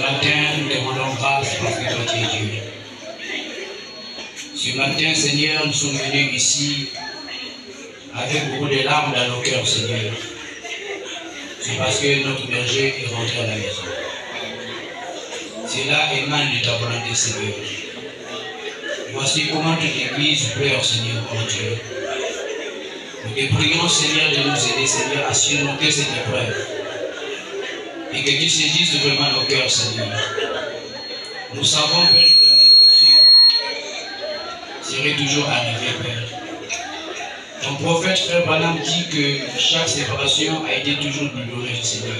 matin, nous demandons grâce parce que toi tu es Dieu. Ce matin, Seigneur, nous sommes venus ici avec beaucoup de larmes dans nos cœurs, Seigneur. C'est parce que notre berger est rentré à la maison. Cela émane de ta volonté, Seigneur. Voici comment toute l'Église pleure, Seigneur, oh Dieu. Nous te prions, Seigneur, de nous aider, Seigneur, à surmonter cette épreuve. Et que tu saisisses vraiment nos cœurs, Seigneur. Nous savons, Père, que notre serait toujours arrivé, Père. Ton prophète, Frère Branham, dit que chaque séparation a été toujours douloureuse, Seigneur.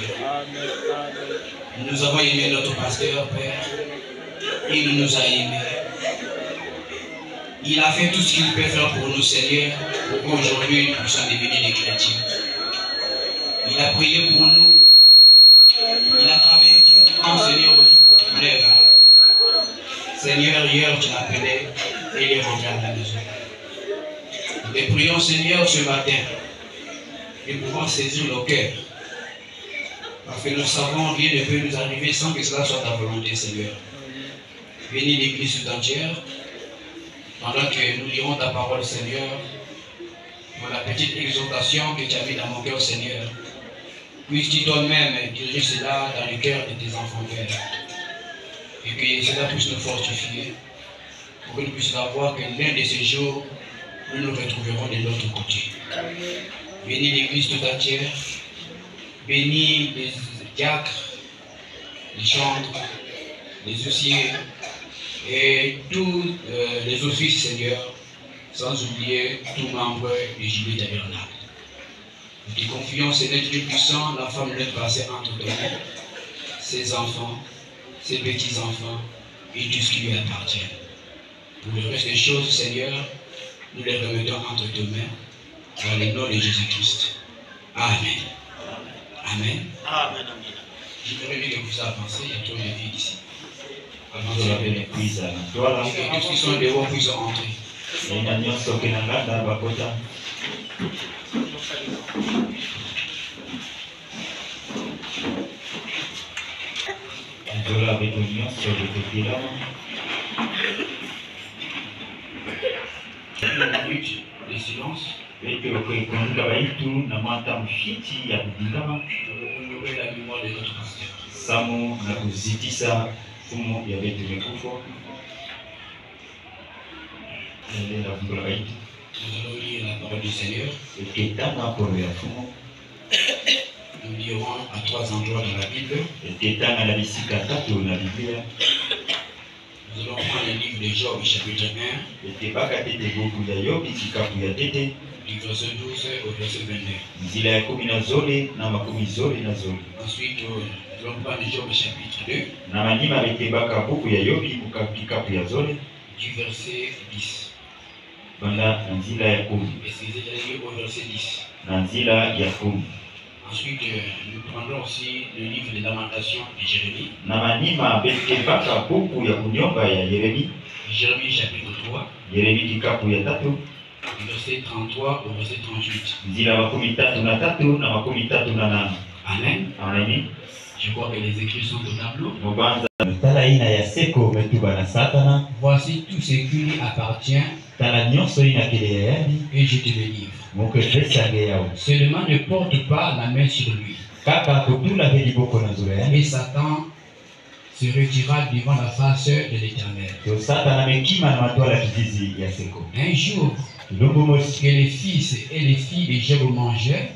Nous avons aimé notre pasteur, Père. Il nous a aimés. Il a fait tout ce qu'il peut faire pour nous, Seigneur, pour qu'aujourd'hui nous puissions devenir des chrétiens. Il a prié pour nous. Il a travaillé durement, Seigneur, pour l'œuvre. Seigneur, hier tu l'appelais et il est rentré à la maison. Nous te prions, Seigneur, ce matin, de pouvoir saisir nos cœurs. Parce que nous savons rien ne peut nous arriver sans que cela soit ta volonté, Seigneur. Bénis l'Église tout entière. Pendant que nous lirons ta parole, Seigneur, pour la petite exhortation que tu as mis dans mon cœur, Seigneur, puisses-tu toi-même diriger cela dans le cœur de tes enfants, Père. Et que cela puisse nous fortifier, pour que nous puissions voir que l'un de ces jours, nous nous retrouverons de l'autre côté. Bénis l'Église tout entière, bénis les diacres, les chantres, les huissiers, et tous les offices, Seigneur, sans oublier tout membre du Jubilé tabernacle. Nous te confions, Seigneur Dieu puissant, la femme de notre passé entre tes mains, ses enfants, ses petits-enfants et tout ce qui lui appartient. Pour le reste des choses, Seigneur, nous les remettons entre tes mains, dans le nom de Jésus-Christ. Amen. Amen. Amen. Je voudrais bien que vous avancez, il y a trop de vie ici. Avant de laver les prises à la toile, et tous qui sont dehors puissent entrer. Et la nuance au Canada, dans la Bakota. Nous avons avec l'union sur le côté là. Une minute de silence. Et que vous pouvez prendre tout, n'a pas tant fiti, il y a beaucoup de temps. Honorer la mémoire de notre pasteur. Samo, n'a pas dit ça. Fumo ya vitu vikufa. Nous allons lire la parole du Seigneur. Nous lirons à 3 endroits dans la Bible. Nous allons prendre le livre de Job, chapitre 1. Du verset 12 au verset 22. Ensuite, nous allons prendre Job, chapitre 2. Du verset 10. Excusez, j'allais lire au verset 10. Ensuite, nous prendrons aussi le livre des Lamentations de Jérémie. Jérémie chapitre 3. Du verset 33 au verset 38. Amen. Amen. Je crois que les écrits sont au tableau. Voici tout ce qui lui appartient. Et je te le livre. Seulement ne porte pas la main sur lui. Et Satan se retira devant la face de l'Éternel. Un jour, que les fils et les filles de Job mangeaient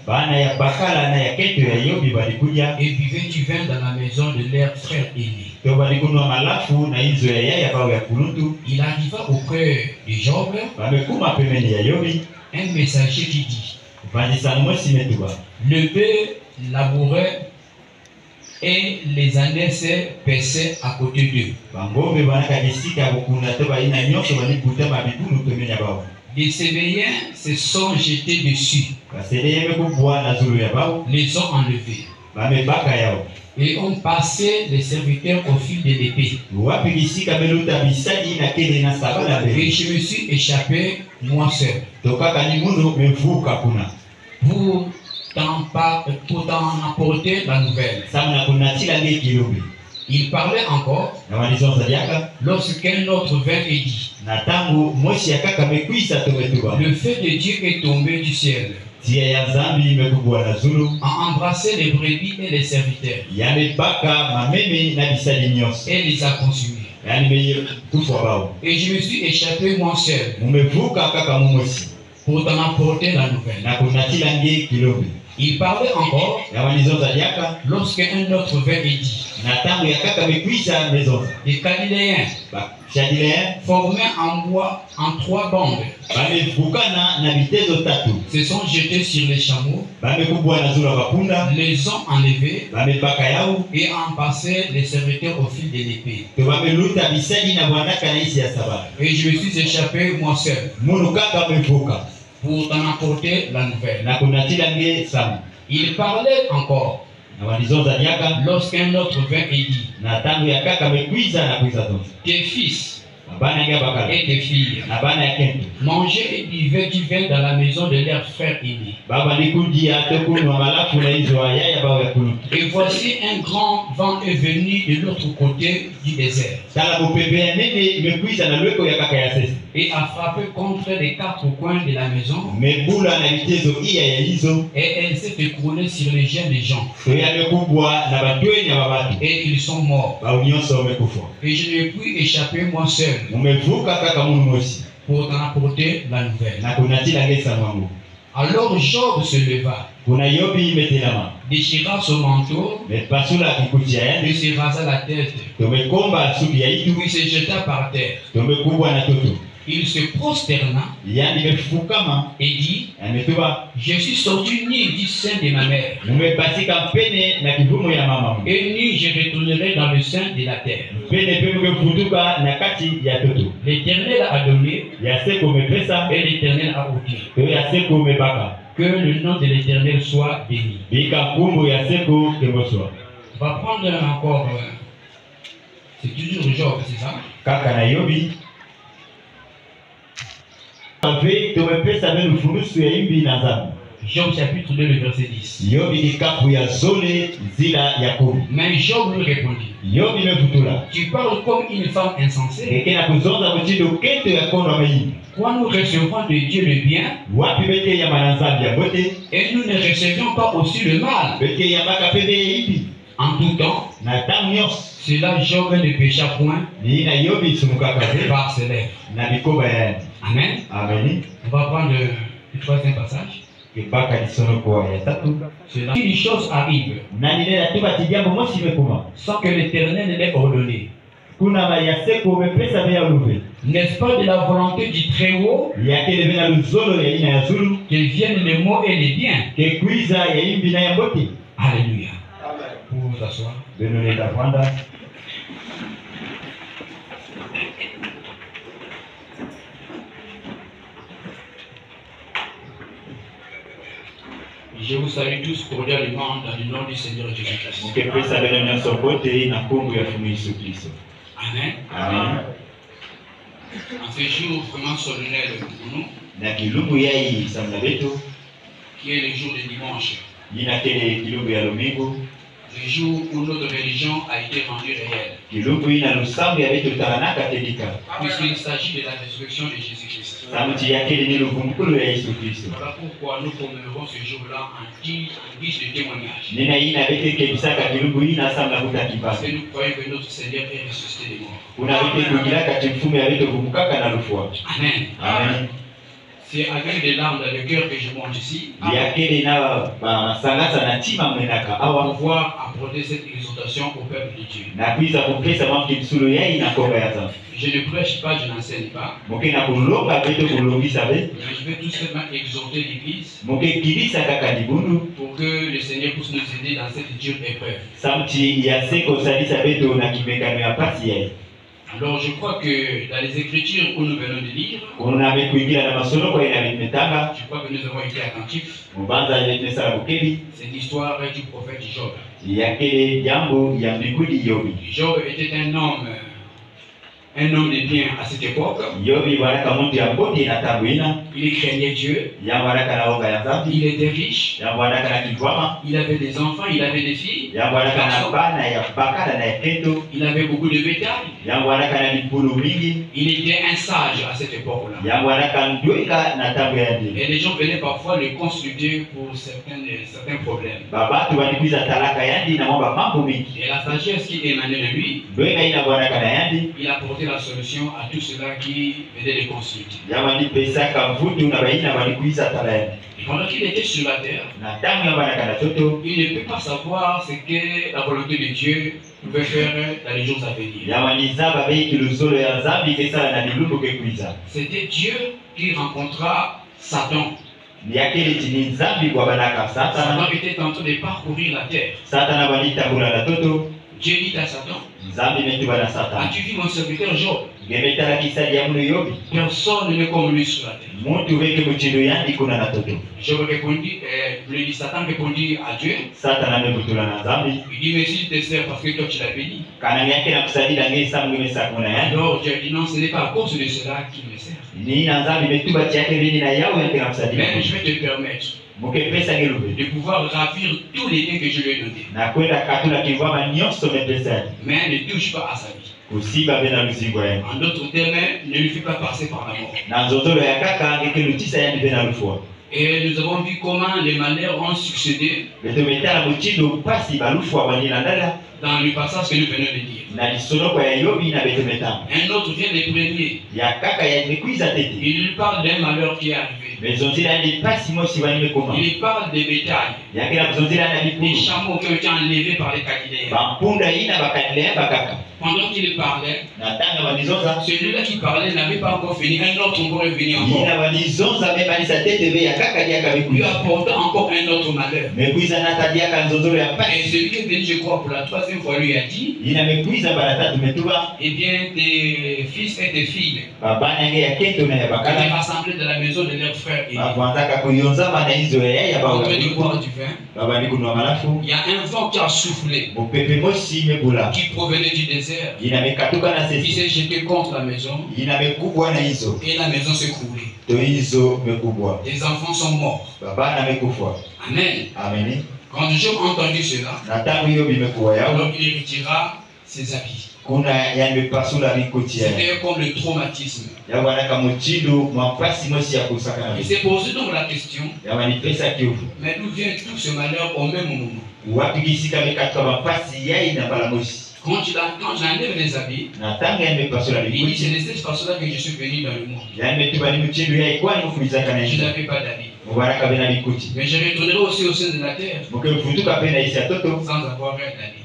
et buvaient du vin dans la maison de leur frère aîné. Il arriva au cœur de Job un messager qui dit: le bœuf labourait et les ânesses paissaient à côté d'eux. Des Sévéens se sont jetés dessus, les ont enlevés et ont passé les serviteurs au fil de l'épée. Et je me suis échappé moi seul pour t'en apporter la nouvelle. Il parlait encore lorsqu'un autre vint et dit: le feu de Dieu est tombé du ciel, a embrassé les brebis et les serviteurs, et les a consumés. Et je me suis échappé moi seul pour t'en apporter la nouvelle. Il parlait encore lorsqu'un autre vint et dit: les Galiléens formés en 3 bandes se sont jetés sur les chameaux, les ont enlevés et ont passé les serviteurs au fil de l'épée. Et je me suis échappé moi seul pour t'en apporter la nouvelle. Il parlait encore lorsqu'un autre vint et dit: tes fils et tes filles mangeaient et buvaient du vin dans la maison de leurs frères aînés. Et voici un grand vent est venu de l'autre côté du désert et a frappé contre les 4 coins de la maison, et elle s'est écroulée sur les jeunes des gens, et ils sont morts. Et je ne puis échapper moi seul pour t'en apporter la nouvelle. Alors Job se leva, déchira son manteau, et se rasa la tête, puis se jeta par terre. Il se prosterna et dit: je suis sorti ni du sein de ma mère, et ni je retournerai dans le sein de la terre. L'Éternel a donné et l'Éternel a ôté. Que le nom de l'Éternel soit béni. On va prendre encore. C'est toujours Job, c'est ça? Job chapitre 2, le verset 10. Mais Job lui répondit: tu parles comme une femme insensée. Quoi, nous recevons de Dieu le bien et nous ne recevions pas aussi le mal? En tout temps, cela Job ne pécha point par ses lèvres. Amen. On va prendre le 3e passage. Une chose arrive sans que l'Éternel ne l'ait ordonné. N'est-ce pas de la volonté du Très-Haut que viennent les maux et les biens? Alléluia. Pour vous asseoir. Je vous salue tous cordialement dans le nom du Seigneur Jésus-Christ. Amen. Amen. En ce jour vraiment solennel pour nous, qui est le jour de dimanche, le jour où notre religion a été rendue réelle, puisqu'il s'agit de la résurrection de Jésus-Christ. Voilà pourquoi nous commémorons ce jour-là en guise de témoignage. Parce que nous croyons que notre Seigneur est ressuscité des morts. Amen. Amen. C'est avec des larmes dans le cœur que je monte ici pour pouvoir apporter cette exhortation au peuple de Dieu. Je ne prêche pas, je n'enseigne pas. Mais je vais tout simplement exhorter l'Église pour que le Seigneur puisse nous aider dans cette dure épreuve. Alors je crois que dans les Écritures où nous venons de lire, je crois que nous avons été attentifs. C'est l'histoire du prophète Job. Job était un homme un homme de bien à cette époque. Il craignait Dieu. Il était riche. Il avait des enfants, il avait des filles. Il avait beaucoup de bétail. Il était un sage à cette époque-là. Et les gens venaient parfois le consulter pour certains problèmes. Et la sagesse qui émanait de lui, il apportait la solution à tout cela qui venait les consulter. Et pendant qu'il était sur la terre, il ne peut pas savoir ce que la volonté de Dieu pouvait faire dans les jours à venir. C'était Dieu qui rencontra Satan. Satan était en train de parcourir la terre. Dieu dit à Satan, as-tu vu mon serviteur Job? Personne n'est comme lui sur la terre. Job répondit, Satan répondit à Dieu. Il dit, mais s'il te sert parce que toi tu l'as béni. Alors Dieu dit, non, ce n'est pas à cause de cela qu'il me sert. Mais je vais te permettre de pouvoir ravir tous les biens que je lui ai donnés. Mais ne touche pas à sa vie. En d'autres termes, ne lui fais pas passer par la mort. Et nous avons vu comment les malheurs ont succédé dans le passage que nous venons de dire. Un autre vient des premiers. Il lui parle d'un malheur qui est arrivé. Il parle des bétails, des chameaux qui ont été enlevés par les Galiléens. Pendant qu'il parlait, celui-là qui parlait n'avait pas encore fini. Un autre encore est venu encore. Lui apportant encore un autre malheur. Et celui qui est venu, je crois, pour la troisième fois, lui a dit, eh bien, tes fils et tes filles étaient rassemblés dans la maison de leurs frères et en train de boire du vin. Il y a un vent qui a soufflé, qui provenait du désert. Il s'est jeté contre la maison et la maison s'est coulée. Les enfants sont morts. Amen. Quand Job a entendu cela, alors il retira ses habits. C'était comme le traumatisme. Il s'est posé donc la question, mais d'où vient tout ce malheur au même moment? Quand j'enlève les habits, il dit, c'est de cette façon-là que je suis venu dans le monde. Je n'avais pas d'habits. Mais je retournerai aussi au sein de la terre sans avoir d'habits.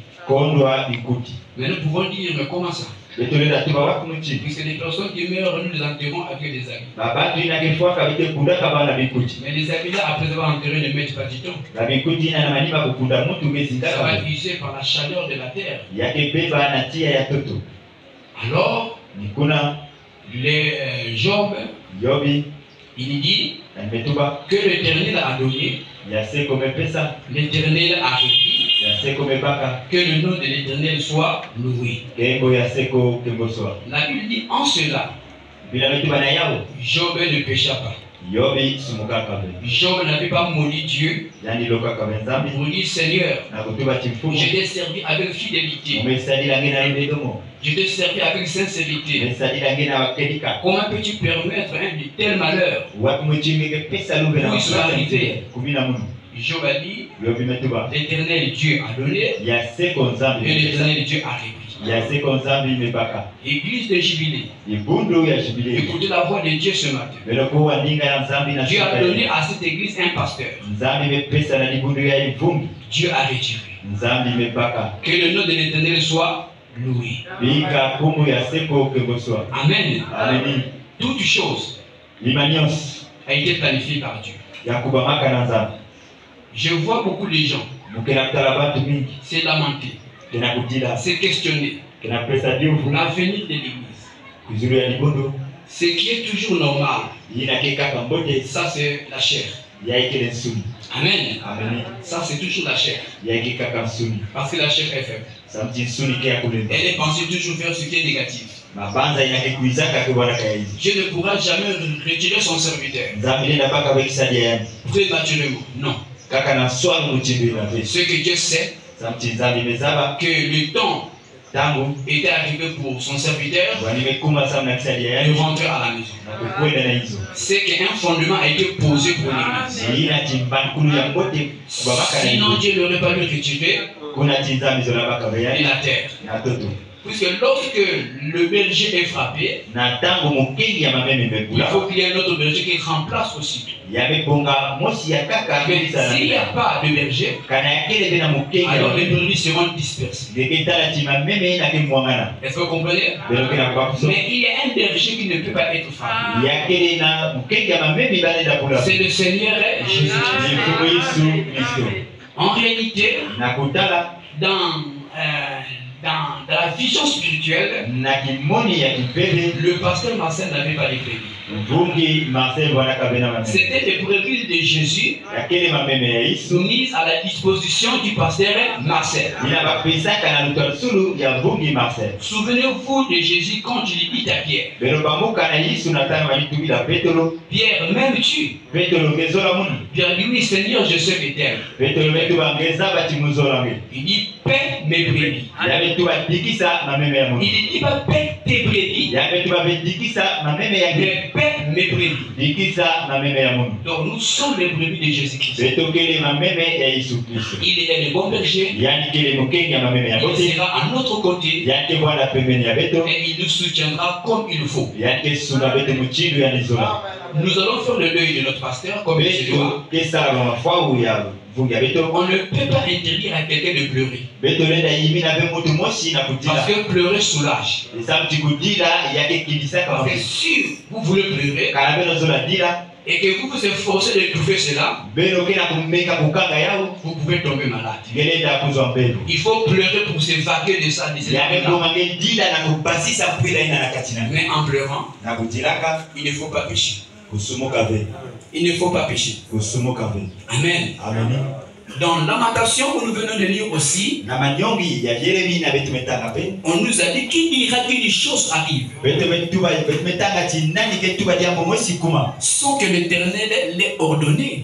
Mais nous pouvons dire, mais comment ça? Puisque les personnes qui meurent, nous les enterrons avec des habits. Mais les habits-là, après avoir enterré, ne mettent pas du temps. Ça va être usé par la chaleur de la terre. Alors, Job, il dit que l'Éternel a donné, l'Éternel a repris, que le nom de l'Éternel soit loué. La Bible dit en cela, Job ne pécha pas. Job n'avait pas maudit Dieu. Pour dire, Seigneur, je t'ai servi avec fidélité. Je t'ai servi avec sincérité. Comment peux-tu permettre un de tel malheur où soit arrivé? Job a dit, l'Éternel Dieu a donné et l'Éternel Dieu a repris. Église de Jubilé, écoutez la voix de Dieu ce matin. Dieu a donné à cette église un pasteur. Dieu a retiré. Que le nom de l'Éternel soit loué. Amen. Toute chose a été planifiée par Dieu. Je vois beaucoup de gens se lamenter, se questionner l'avenir de l'église. Ce qui est toujours normal, ça c'est la chair. Amen. Ça c'est toujours la chair. Parce que la chair est faible. Elle est pensée toujours vers ce qui est négatif. Je ne pourrai jamais retirer son serviteur. Très naturellement, non. Ce que Dieu sait, que le temps était arrivé pour son serviteur de rentrer à la maison. C'est qu'un fondement a été posé pour l'église. Sinon Dieu n'aurait pas pu retirer de la terre. Puisque lorsque le berger est frappé, il faut qu'il y ait un autre berger qui remplace aussi. Mais s'il n'y a pas de berger, alors les brebis seront dispersées. Est-ce que vous comprenez? Mais il y a un berger qui ne peut pas être frappé. C'est le Seigneur Jésus-Christ. En réalité, dans la vision spirituelle, le pasteur Marcel n'avait pas les brebis. C'était les brebis de Jésus mises à la disposition du pasteur Marcel. Souvenez-vous de Jésus quand il dit à Pierre: Pierre, m'aimes-tu? Pierre dit: oui Seigneur, je sais que t'aimes. Il dit: paie mes brebis. Il dit pas paie tes brebis, mais paie mes brebis. Donc nous sommes les brebis de Jésus-Christ. Il est le bon berger. Il sera à notre côté et il nous soutiendra comme il faut. Nous allons faire le deuil de notre pasteur comme il se doit. On ne peut pas interdire à quelqu'un de pleurer. Parce que pleurer soulage. Parce que si vous voulez pleurer et que vous vous efforcez de trouver cela, vous pouvez tomber malade. Il faut pleurer pour s'évacuer de ça. Mais en pleurant, il ne faut pas pécher. Il ne faut pas pécher. Amen. Dans Lamentation que nous venons de lire aussi, on nous a dit qu'il dira que des choses arrivent sans que l'Éternel l'ait ordonné.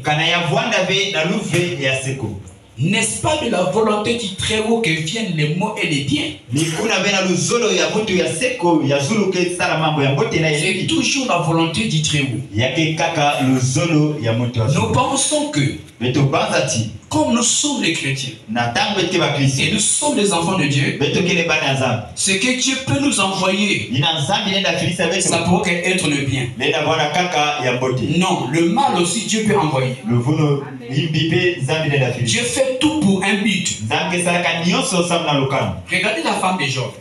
N'est-ce pas de la volonté du Très-Haut que viennent les maux et les biens? C'est toujours la volonté du Très-Haut. Nous pensons que, comme nous sommes les chrétiens et nous sommes les enfants de Dieu, ce que Dieu peut nous envoyer, ça pourrait être le bien. Non, le mal aussi Dieu peut envoyer. Dieu fait tout pour un but. Regardez la femme de Job.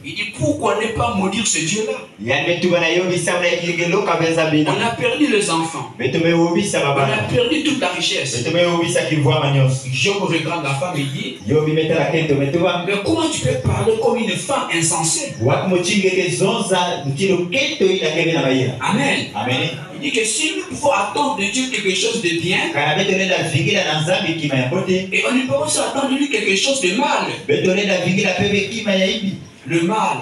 Il dit: pourquoi ne pas maudire ce Dieu-là? On a perdu les enfants. On a perdu toute la richesse. Job regarde la femme et dit: mais comment tu peux parler comme une femme insensée? Amen. Il dit que si nous pouvons attendre de Dieu quelque chose de bien, et on ne peut pas attendre de lui quelque chose de mal. Le mal,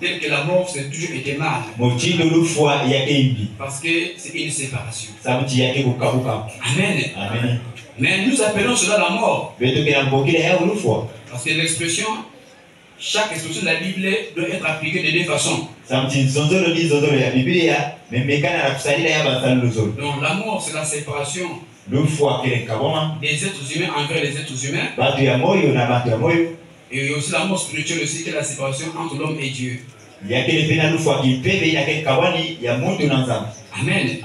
tel que la mort, c'est toujours été mal. Parce que c'est une séparation. Amen. Mais nous appelons cela la mort. Parce que l'expression, chaque expression de la Bible doit être appliquée de deux façons. Donc la mort, c'est la séparation des êtres humains envers les êtres humains. Et aussi la mort spirituelle aussi, qui est la séparation entre l'homme et Dieu. Amen.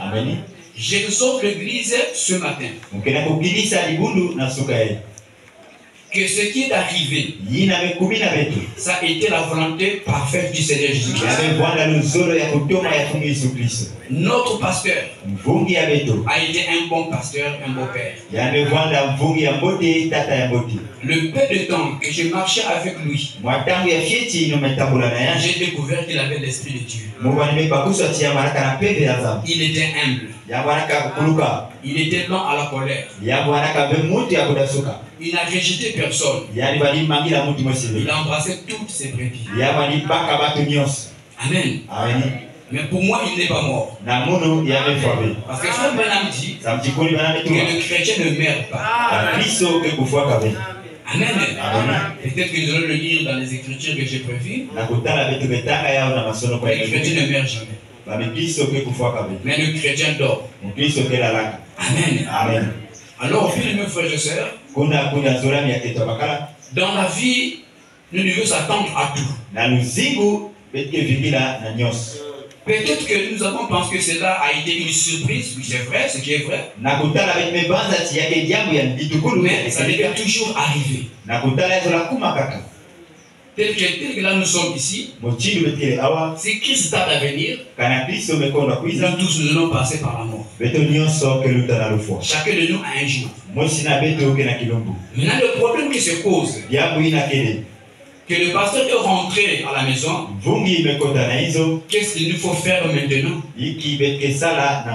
J'exhorte l'église ce matin que ce qui est arrivé, ça a été la volonté parfaite du Seigneur Jésus-Christ. Notre pasteur a été un bon pasteur, un bon père. Le peu de temps que je marchais avec lui, j'ai découvert qu'il avait l'esprit de Dieu. Il était humble. Il était lent à la colère. Ya bwana kabe mutu ya kudasuka. Il n'a rejeté personne. Yani bali mangila mutu mosibe. Il a embrassé toutes ses brebis. Ya bali baka batu nyonso. Amen. Amen. Mais pour moi, il n'est pas mort. Na mono ya mefabe. Parce que frère Branham dit que le chrétien ne meurt pas. Kristo ke kufua kabe. Amen. Amen. Peut-être que nous allons le lire dans les Écritures que j'ai prévues. Na kutala betu betanga yao na masono kwa Le chrétien ne meurt jamais. Mais le chrétien dort. Amen. Amen. Alors, mes frères et sœurs, dans la vie, nous devons s'attendre à tout. Peut-être que nous avons pensé que cela a été une surprise, oui c'est vrai, ce qui est vrai. Mais ça devait toujours arriver. Tel que là nous sommes ici, si Christ tarde à venir, nous tous nous allons passer par la mort. Chacun de nous a un jour. Maintenant le problème qui se pose, que le pasteur est rentré à la maison, qu'est-ce qu'il nous faut faire maintenant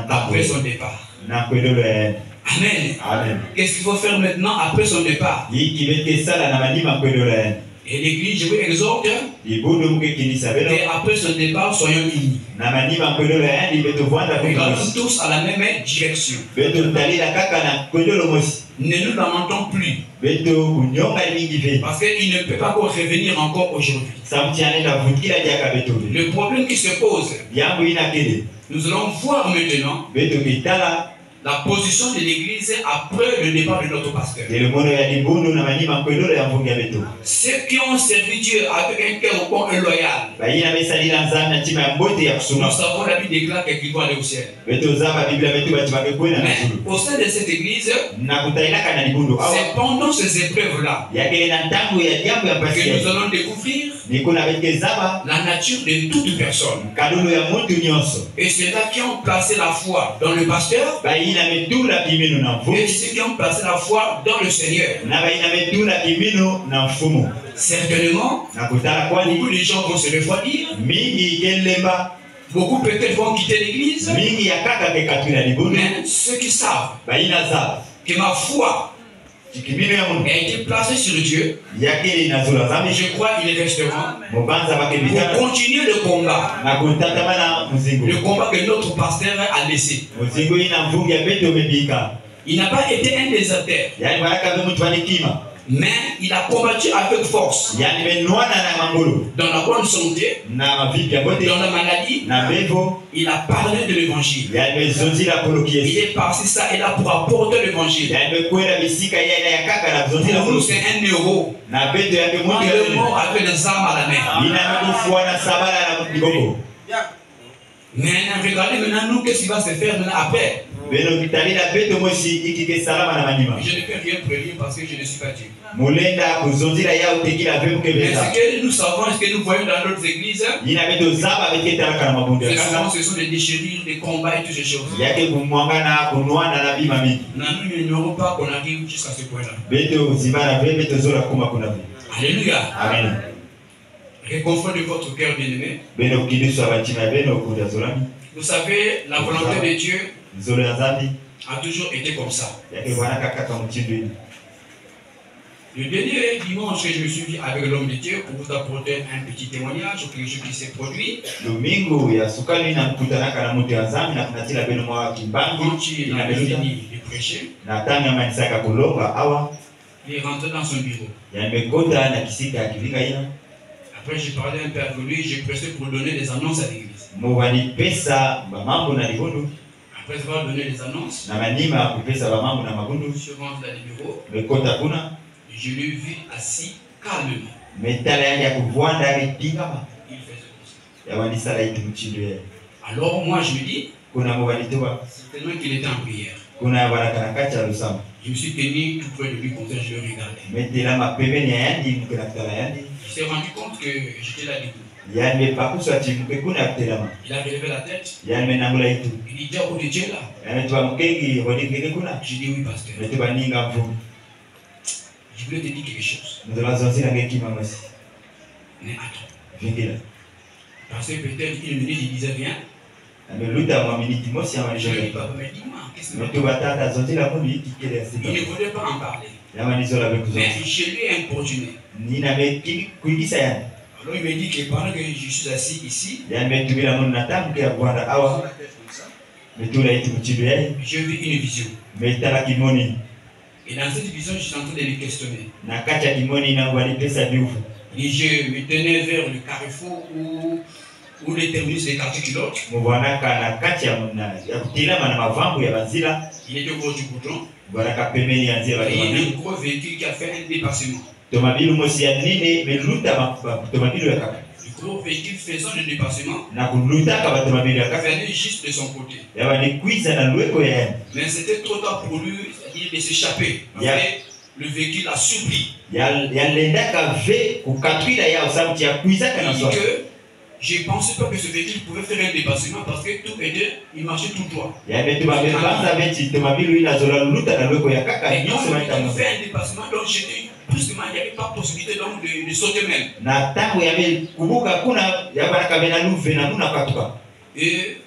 après son départ? Amen. Qu'est-ce qu'il faut faire maintenant après son départ? Et l'église, je vous exhorte que après son départ, soyons unis. Regardons tous à la même direction. Ne nous lamentons plus. Parce qu'il ne peut pas revenir encore aujourd'hui. Le problème qui se pose, nous allons voir maintenant la position de l'église après le départ de notre pasteur. Ceux qui ont servi Dieu avec un cœur bon et loyal, nous savons la Bible déclare qu'ils vont aller au ciel. Mais au sein de cette église, c'est pendant ces épreuves-là que nous allons découvrir la nature de toute personne. Et ceux-là qui ont placé la foi dans le pasteur, et ceux qui ont placé la foi dans le Seigneur. Certainement, beaucoup de gens vont se refroidir. Beaucoup peut-être vont quitter l'église. Mais ceux qui savent que ma foi a été placé sur Dieu, je crois qu'ils resteront pour continuer le combat. Le combat que notre pasteur a laissé. Il n'a pas été un déserteur, mais il a combattu avec force. Dans la bonne santé, dans la maladie, il a parlé de l'évangile. Il est parti ça et là pour apporter l'évangile. Pour nous, c'est un héros. Il est mort avec les armes à la main. Mais regardez maintenant, nous, qu'est-ce qui va se faire maintenant après? Je ne peux rien prédire parce que je ne suis pas Dieu. Mais ce que nous savons, ce que nous voyons dans d'autres églises, ce sont des déchirures, des combats et toutes ces choses. Nous n'ignorons pas qu'on arrive jusqu'à ce point-là. Alléluia. Amen. Réconfortez votre cœur bien-aimé. Vous savez, la volonté de Dieu a toujours été comme ça. Le dernier dimanche que je me suis vu avec l'homme de Dieu pour vous apporter un petit témoignage sur quelque chose qui s'est produit. Quand il avait fini de prêcher, il est rentré dans son bureau. Après, j'ai parlé un peu avec lui, j'ai pressé pour donner des annonces à l'église. Après avoir donné les annonces, je suis rentré dans le bureau. Je l'ai vu assis calmement. Il faisait comme ça. Alors moi je me dis, certainement qu'il était en prière. Je me suis tenu tout près de lui comme ça, je le regardais. Il s'est rendu compte que j'étais là debout. Il a relevé la tête. Il dit, oh, tu es là. Je dis oui, pasteur. Je voulais te dire quelque chose. Mais attends. Parce que peut-être une minute il disait rien. ameluta mwaminiti mosi Je amalisho lui dis, yake papa, mais dis-moi, qu'est-ce que metu batata zonzela mundu itikele il asiba ne voulait pas en parler. yamanizola Mais bekuzonza je lui ai importuné. nina mekili kuigisa yani Alors il me dit que pendant que je suis assis ici, yani metumila mundu natambuke ya bwanda awa la tête comme ça, metula iti muchidu yayi j'ai vu une vision. metala kimoni Et dans cette vision, je suis en train de le questionner. na kati ya kimoni nangu alipesa biufu Et je me tenais vers le carrefour où les terminus des quartiers culottes. mubwanaka na kati ya kutilama na mavambu ya banzila Il était au bord du goudron. bwanaka pembeni ya nzira Et il y a batomabili un gros véhicule qui a fait un dépassement. tomabilu mosi ya nini meluta tomabilu ya kaka Le gros véhicule faisant le dépassement na kulutaka batomabili ya kaka venait juste de son côté. yabanikwiza na lweko ya yani Mais c'était trop tard pour lui, c'est-à-dire de s'échapper. Parce Yeah. que le véhicule a surpris. yalendaka ve kukatwila yao sauti ya kuizaka na Il dit swali que je ne pensais pas que ce véhicule pouvait faire un dépassement parce que tout était, il marchait tout droit. yametumabebanza beti tomabilu ilazola luluta na lweko ya kaka Et quand nyonso le véhicule baitamo fait un dépassement, donc j'étais brusquement, il n'y avait pas possibilité donc de sauter même. na tango yabe kubuka kuna yabanaka bena luve na muna katuka Et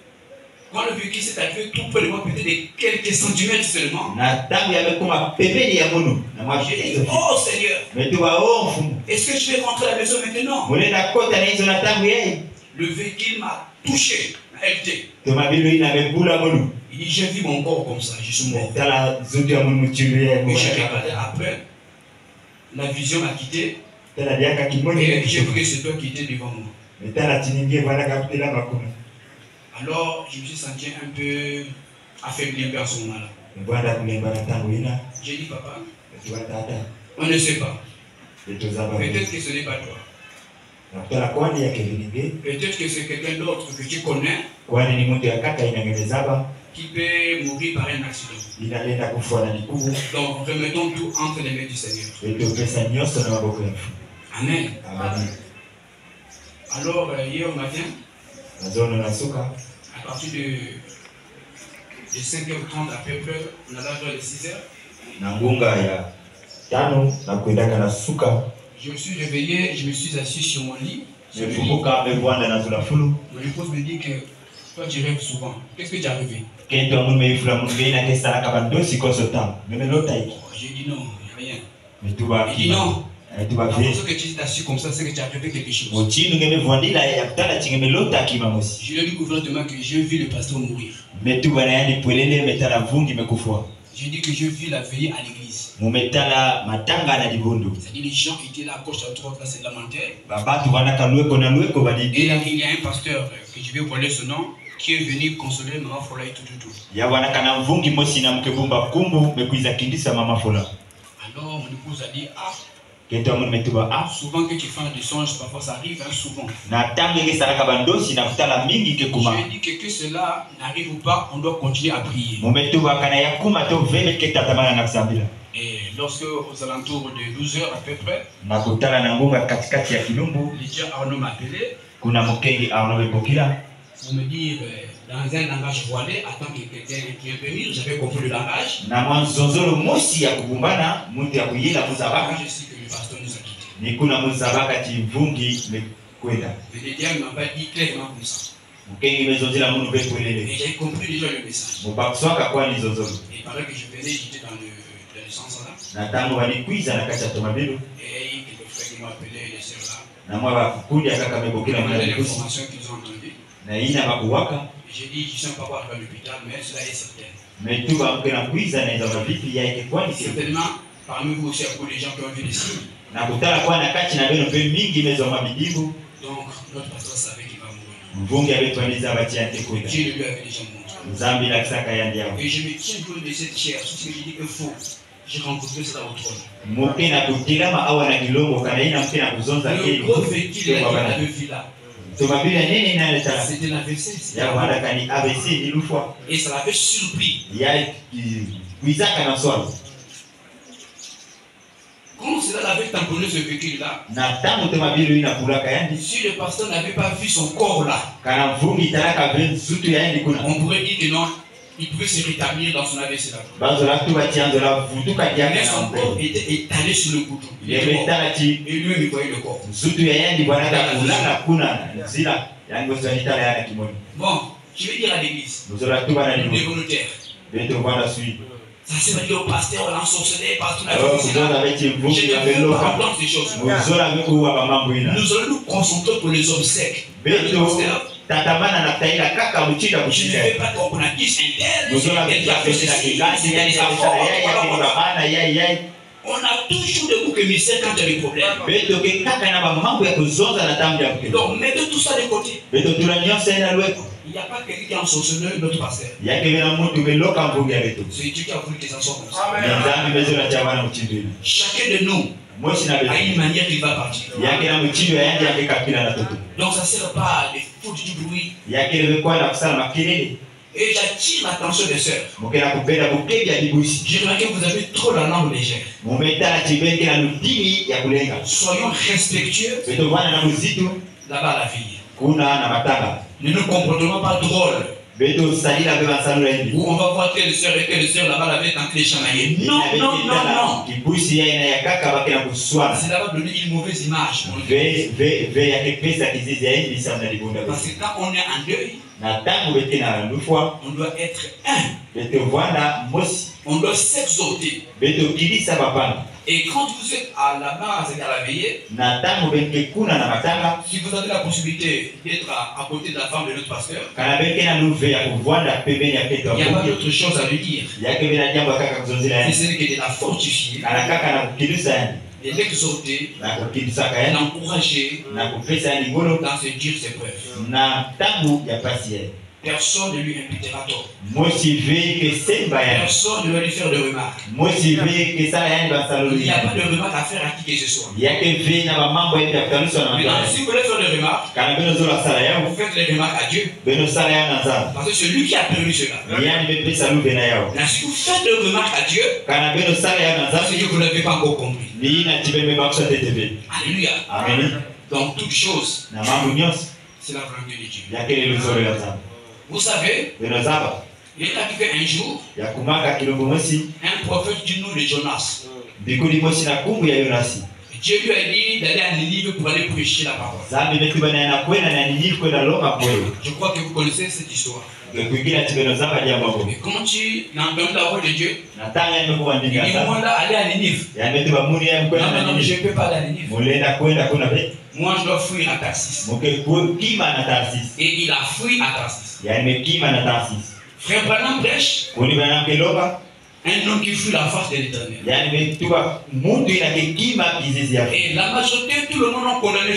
quand le véhicule s'est arrivé tout près de moi, peut-être de quelques centimètres seulement, na tango yamekuma pembeni ya munu na j'ai dit, mwabizo oh Seigneur, metuba o mfumu est-ce que je vais rentrer à la maison maintenant? munenda kota na hizo na tango yeye Le véhicule m'a touché, m'a heurté. tomabilu inamebula munu Il dit, j'ai vu mon corps comme ça, je suis mort. tala zutu ya munu muchilu ya Et j'ai regardé après, la vision m'a quitté, tala diaka kimoni et j'ai vu que c'est toi qui étais devant moi. metala tiningie bwana kapitela makuna Alors, je me suis senti un peu affaibli un peu à ce moment-là. bwana kulemba na tango ina J'ai dit, papa, metuba tata on ne sait pas. betozaba Peut-être que ce n'est pas toi. na kutala kwani yake vilinge Peut-être que c'est quelqu'un d'autre que tu connais kwani ni mtu ya kaka inangemezaba qui peut mourir par un accident. inalenda kufa na nikubu Donc, remettons tout entre les mains du Seigneur. betopesa nyonso na maboko ya mfu Amen. amani Alors, hier au matin, nazono nasuka à partir de 5h30 à peu près, on a l'heure de 6h, na ngunga ya tano na kuendaka nasuka je me suis réveillé, je me suis assis sur mon lit. Sur le lit. mefubuka mebwanda nazula fulu Mon épouse me dit que toi tu rêves souvent. Qu'est-ce que tu as rêvé? kento ya munu meifula munu geina kesalaka bandosi koso tango memelota iki J'ai dit non, rien. metuba Il dit non. metuba Parce ve que tu t'es assis comme ça, c'est que tu as rêvé quelque chose. mochinu ngemevwandila ya kutala chingemelota kima mosi Je lui ai dit ouvertement que j'ai vu le pasteur mourir. metuba na yani pwelele metala vungi mekufwa J'ai dit que j'ai vu la veillée à l'église. mumetala matanga na libundu C'est-à-dire les gens étaient là à gauche, à droite, là c'est lamentaire. babatu banaka lweko na lweko Et balidi là, il y a un pasteur que je vais voler son nom qui est venu consoler Maman Folaï tout. ya wanaka na mvungi mosi na mkebumba kumbu mekuiza kindisa mama fola Alors mon épouse a dit, ah, kento amun metuba ah souvent que tu fais des songes, parfois ça arrive, hein, souvent. na tange kesalaka bandosi na kutala mingi kekuma J'ai dit que cela n'arrive pas, on doit continuer à prier. mumetuba kana ya kuma to vele ketatamana na kusambila Et lorsque aux alentours de 12h à peu près, na kutala na ngunga katikati ya kilumbu le dieu Arnaud m'a appelé kuna mukengi arnobe bokila pour me dire dans un langage voilé, attends que quelqu'un qui est venu, j'avais compris le langage. na mwanzonzolo mosi ya kubumbana muntu ya kuyila Après, muzabaka je sais que le pasteur nous a quittés. ni kuna muzabaka chimvungi mekwenda Mais le dieu ne m'a pas dit clairement comme ça. mukengi mezonzela munu Mais bepwelele j'ai compris déjà le message. mubakuswaka kwani zozolo Et pendant que je venais, j'étais dans le sens là. na tango balikwiza na kati ya tomabilu Et quelques frères qui m'ont appelé, les sœurs là. na mwa bakundi akaka mebokila Ils m'ont donné mwana likusi l'information qu'ils ont entendue. na ina bakuwaka J'ai dit, je ne sais pas quoi arriver à l'hôpital, mais cela est certain. metuba mkena kwiza na za mavipi ya kwani si Certainement, parmi vous aussi, il y a beaucoup de gens qui ont vu des signes. na kutala kwa na kati na beno pe mingi mezo mabidibu Donc, notre pasteur savait qu'il va mourir. mvungi abetwaniza batiante kwenda Dieu lui avait déjà montré. nzambi la kisaka ya ndiao Et je me tiens compte de cette chair, tout ce que j'ai dit qu'il faut. J'ai rencontré cela au trône. mukena kutilama awa na kilongo kana ina mkena kuzonza Le keli gros véhicule là, qu'il avait vu là, tomabila nini inaleta c'était l'AVC. ya wana kani ABC ni lufwa Et ça l'avait surpris. ya kuizaka na swali Comme cela l'avait tamponné ce véhicule-là, na tangu tomabilu inakulaka yandi si le pasteur n'avait pas vu son corps là, kana mvungi talaka ben sutu yandi kuna on pourrait dire que non, il pouvait se rétablir dans son AVC là. bazola tu batianzo la vutuka Mais diaka na son corps mpe était étalé sur le bouton. Il était mort. yebetala ti Et lui, il voyait le corps. sutu ya yandi bwana kulala kuna zila yango sanitala yana kimoni Bon, Je vais dire à l'église, Nous allons tout bana nous ni. devons nous taire. Beto vanda sui. Ça c'est dire au pasteur, on l'a ensorcelé, parce qu'on a Alors, fait vous cela. avez été vous Je qui ne avez veux l'eau. pas entendre ces choses. Vous avez ku wa mambo ina. Nous allons nous concentrer pour les hommes secs. Beto tatamana na taila kaka muchinda Je ne kuchinda. veux pas qu'on a dit un tel, Nous allons il a fait faire ceci, la kigasi yani ça ça ya voilà. bana ya. On a toujours des boucs émissaires quand il y a des problèmes. Beto ke kaka na mambo ya kuzonza na tamu ya mke. Donc mettez tout ça de côté. Beto tunanyonsa ina lwepo. Il n'y a pas quelqu'un qui a ensorcelé notre pasteur. Yake bena muntu beloka mvungi ya beto. C'est Dieu qui a voulu que ça soit comme ça. Nzambi bezona chabana muchindini. Chacun de nous Moshi na a beto. une manière qu'il va partir. Yake na muchindo yandi yake kapila na toto. Donc ça ne sert pas de foutre du bruit. Yake lekwa na kusala makelele. Et j'attire l'attention des sœurs. Mukena kupenda bukebi ya dibusi. J'ai remarqué que vous avez trop la langue légère. Mumetala chibenge na ludini ya kulenga. Soyons respectueux Beto bwana na muzitu là-bas à la vie. kuna na matanga. Ne nous comportons pas drôles. Beto salila beba salula hindi. Où on va voir telle sœur et telle sœur là-bas avec un clé chamaillé. Non, non, non, non. Kibusi ya ina ya kaka bakena kuswana. C'est là-bas donner une mauvaise image. Ve yake pesa kizizi ya hindi samna libunda. Parce que quand on est en deuil, Na tangu bete na lufwa. on doit être un. Beto bwana mosi. On doit s'exhorter. Beto kilisa bapana. Et quand vous êtes à la base et à la veillée, Na tangu benke kuna na matanga. si vous avez la possibilité d'être à côté de la femme de notre pasteur, Kana benke na luve ya kuvwanda pembeni ya peto. il n'y a pas d'autre chose à lui dire. Yake bena jambo kaka kuzonzila Si yani. ce n'est que de la fortifier, Kana kaka na kukilisa yani. de l'exhorter, Na kukilisa de yani. l'encourager Na kupesa yani ngolo. dans ses dures épreuves. Na tangu ya pasi yani. Personne ne lui imputera tort. Motivé que semba yani. Personne ne va lui faire de remarques. Motivé que ça yani Il basaloli. n'y a pas de remarques à faire à qui que ce soit. Yake ve na mambo ya kutanusa na Maintenant, matanga. si vous voulez faire des remarques, Kana beno zola sala yao. vous faites les remarques à Dieu. Beno sala yao na zama. Parce que c'est lui qui a permis cela. Yani bepesa luve na yao. Là, si vous faites des remarques à Dieu, Kana beno sala yao na zama. c'est que vous n'avez pas encore compris. Ni na tibeme baksa tetebe. Alléluia. Amen. Donc, toute chose, Na mambo nyonso c'est la volonté de Dieu. yake ile luzoro ya zama. Vous savez, Beno zaba il est arrivé un jour, ya kumaka kilombo mosi un prophète du nom de Jonas. bikuli mosi na kumbu ya Yonasi. Dieu lui a dit d'aller à Ninive pour aller prêcher la parole. Zambi betu bana na kwenda na nini kwenda loka kweli. Je crois que vous connaissez cette histoire. Kuingia tibeno zaba jambo hapo. Et quand tu as entendu la voix de Dieu, Na tanga yamekuwa il dit ndinga sana. moi là, aller à Ninive. Ya betu ba muri ya Non, kwenda non, na non, je nini. ne peux pas aller à Ninive. Mulenda kwenda kuna be. Moi, je dois fuir à Tarsis. Muke kima na Tarsis. Et il a fui à Tarsis. Ya nimekima na Tarsis. Frère Branham prêche Kuni bana keloba. un homme qui fuit la face de l'Éternel. Ya nimetua mtu ina kima kizizi yake. Et la majorité, tout le monde a condamné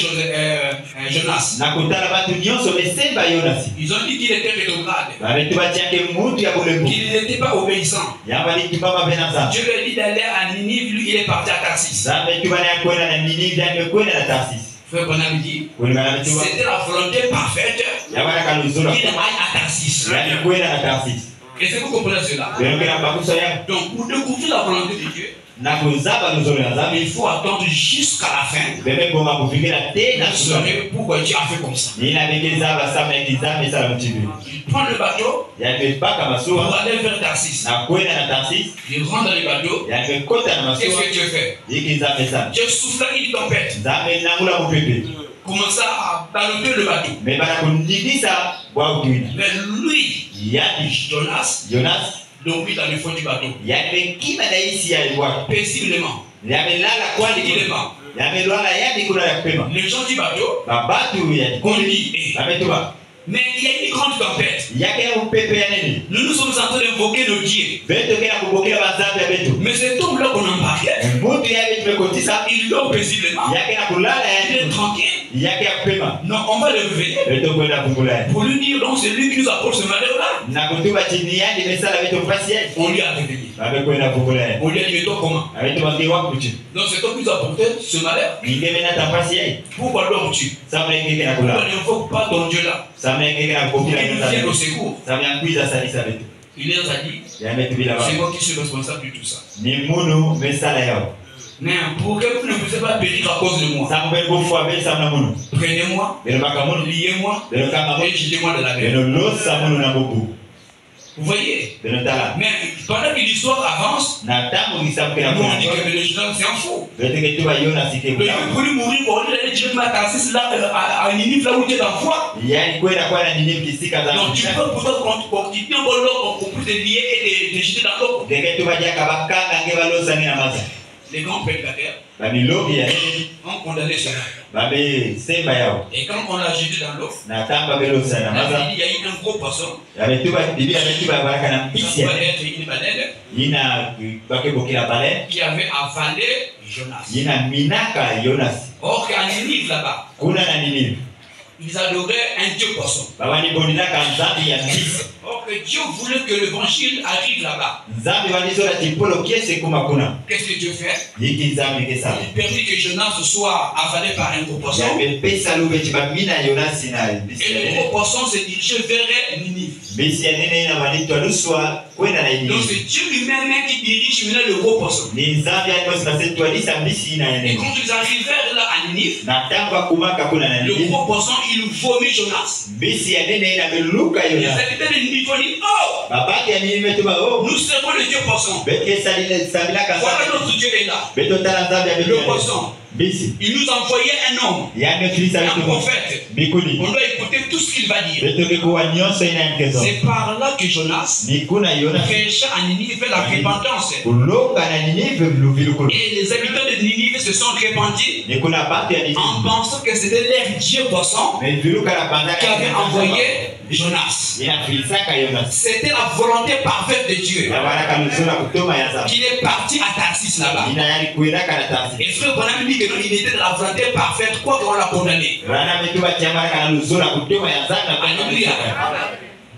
Jonas. Na kutala batu nyonso mesemba Yonasi. Ils ont dit qu'il était rétrograde, Bametu batiake mtu ya bulembu. qu'il n'était pas obéissant. Ya bali kibaba benasa. Dieu lui a dit d'aller à Ninive, lui il est parti à Tarsis. Zametu bana ya kwenda na nini ya kwenda na Tarsis. Frère Branham dit, Kuni bana metu. c'était la volonté parfaite Ya bana kaluzura. qu'il aille à Tarsis. Ya kwenda na Tarsis. Est-ce que vous comprenez cela? Beno kena bakusa ya. Donc, pour découvrir la volonté de Dieu, Na kuzaba luzoro ya zabi. il faut attendre jusqu'à la fin. Bebe bonga kufikira tena Vous kusoma. saurez pourquoi Dieu a fait comme ça. Nina bekeza basama ya kizame sala mtibi. Il prend le bateau Ya nimepaka pour masua aller vers Tarsis. na kwenda na Tarsis. Il rentre dans le bateau. Ya nimekota na Qu'est-ce masua. que Dieu fait? Hiki zame sana. Dieu souffle une tempête. Zame nangula mupepe. Commence à ballonner le bateau. Me bana kunidisa bwa utuina. Mais lui, Yani Jonas, Jonas dormit dans le fond du bateau. ya nimekima na isi ya bwa. Paisiblement. Yamelala kwani Tranquillement. yamelala yani kuna ya kupema. Les gens du bateau Babatu ya ont kundi. dit, eh, Bametuba. mais il y a une grande tempête. Yake ya upepe ya nini? Nous nous sommes en train d'invoquer nos dieux. Beto kena kubokea bazambi ya betu. Mais cet homme-là qu'on embarquait, Mbutu ya betu mekotisa. il dort paisiblement. Yake na kulala Il est yani. tranquille. Yake ya kupema. Non, on va le réveiller Beto kwenda kungula yani. pour lui dire donc c'est lui qui nous apporte ce malheur-là. Na kutuba chini yani mesala betu fasi yani. On lui a réveillé. Bamekwenda kungula yani. On lui a dit, mais toi comment? Abetu bangi wakuchi. Donc c'est toi qui nous as apporté ce malheur. Ningemena tafasi yani. Pourquoi dors-tu? Samna ngeke na Pourquoi kulala. n'invoque pas ton Dieu là? Samna ngeke na Pour kubokea qu'il nous vienne au mzambi. secours. Samna ngwiza salisa betu. Il leur a dit, Ya betu bila c'est ba. moi qui suis responsable de tout ça. Ni munu mesala yao. Mais pour que vous ne puissiez pas périr à cause de moi, Sambe bofu abe samna munu. prenez-moi, Belo baka munu. liez-moi Belo kama munu. et jetez-moi dans la mer. Belo losa munu na bobu. Vous voyez? Belo tala. Mais pendant que l'histoire avance, Na tangu kisabu kena nous on dit kuna. que le Jonas c'est un fou. Belo ke tuba Yona sike Mais kuna. il voulait mourir pour aller dire directement à Tarsis, là, à Ninive, là où tu es dans foi. Yani kwenda kwa na Ninive kisika za. Donc tu peux pour quitter un bon lot, on peut te lier et te jeter dans l'eau. Denge tu badia kabakanga nge balosa ni amaza. Les grands prédicateurs Bamilobi ya ont condamné cela. babe semba yao. Et quand on l'a jeté dans l'eau, Na tamba belosa na maza. il y a eu un gros poisson. Yametuba bibi ametuba baraka na Ça mpisi. doit être une baleine Yina bakebokela baleine. qui avait avalé Jonas. Yina minaka Jonas. Or qu'à Ninive là-bas, Kuna na Ninive. ils adoraient un dieu poisson. Babani bonina ka nzambi ya mpisi. Or que Dieu voulait que l'évangile arrive là-bas. Nzambi wanizo la tipolo kiese kuma kuna. Qu'est-ce que Dieu fait? Yiki nzambi kesa. Il permet que Jonas soit avalé par un gros poisson. Yabe pesa lube chibamina Jonas na Et mpisi. le gros poisson s'est dirigé vers Ninive. Mpisi ya nene na manito aluswa kwenda na Donc Ninive. c'est Dieu lui-même qui dirige maintenant le gros poisson. Ni nzambi alikosi na setu alisa mpisi na Et nene. quand ils arrivèrent là à Ninive, Na tamba kumaka kuna na le Ninive. gros poisson, il vomit Jonas. Mpisi ya nene na meluka Les Jonas. habitants de Ninive ont dit, oh, Babaki ya Ninive tuba oh. nous servons le Dieu poisson. Beke salile sabila ka Voilà nzambi. notre Dieu est là. Beto tala nzambi ya Le beke. poisson. Mpisi. Il nous envoyait un homme, Yame tulisa un vitu. prophète. Bikuni. On doit écouter tout ce qu'il va dire. Beto kekuwa nyonso ina mkezo. C'est par là que Jonas Nikuna Jonas. prêcha à Ninive la repentance. Kulonga na Ninive viluvilu. Et les habitants de Ninive se sont répandus Nikuna batu ya Ninive. en pensant que c'était leur Dieu poisson Mais viluka na banda qui avait envoyé Jonas. ina filisaka Jonas. C'était la volonté parfaite de Dieu Ya baraka nusura kutoma ya nzambi. qu'il est parti à Tarsis là-bas. Ina yali kuiraka na tasi. Et frère Branham dit que non, il était de la volonté parfaite, quoi qu'on l'a condamné. Rana metuba tia baraka na nusura kutoma ya nzambi na kwa Alléluia.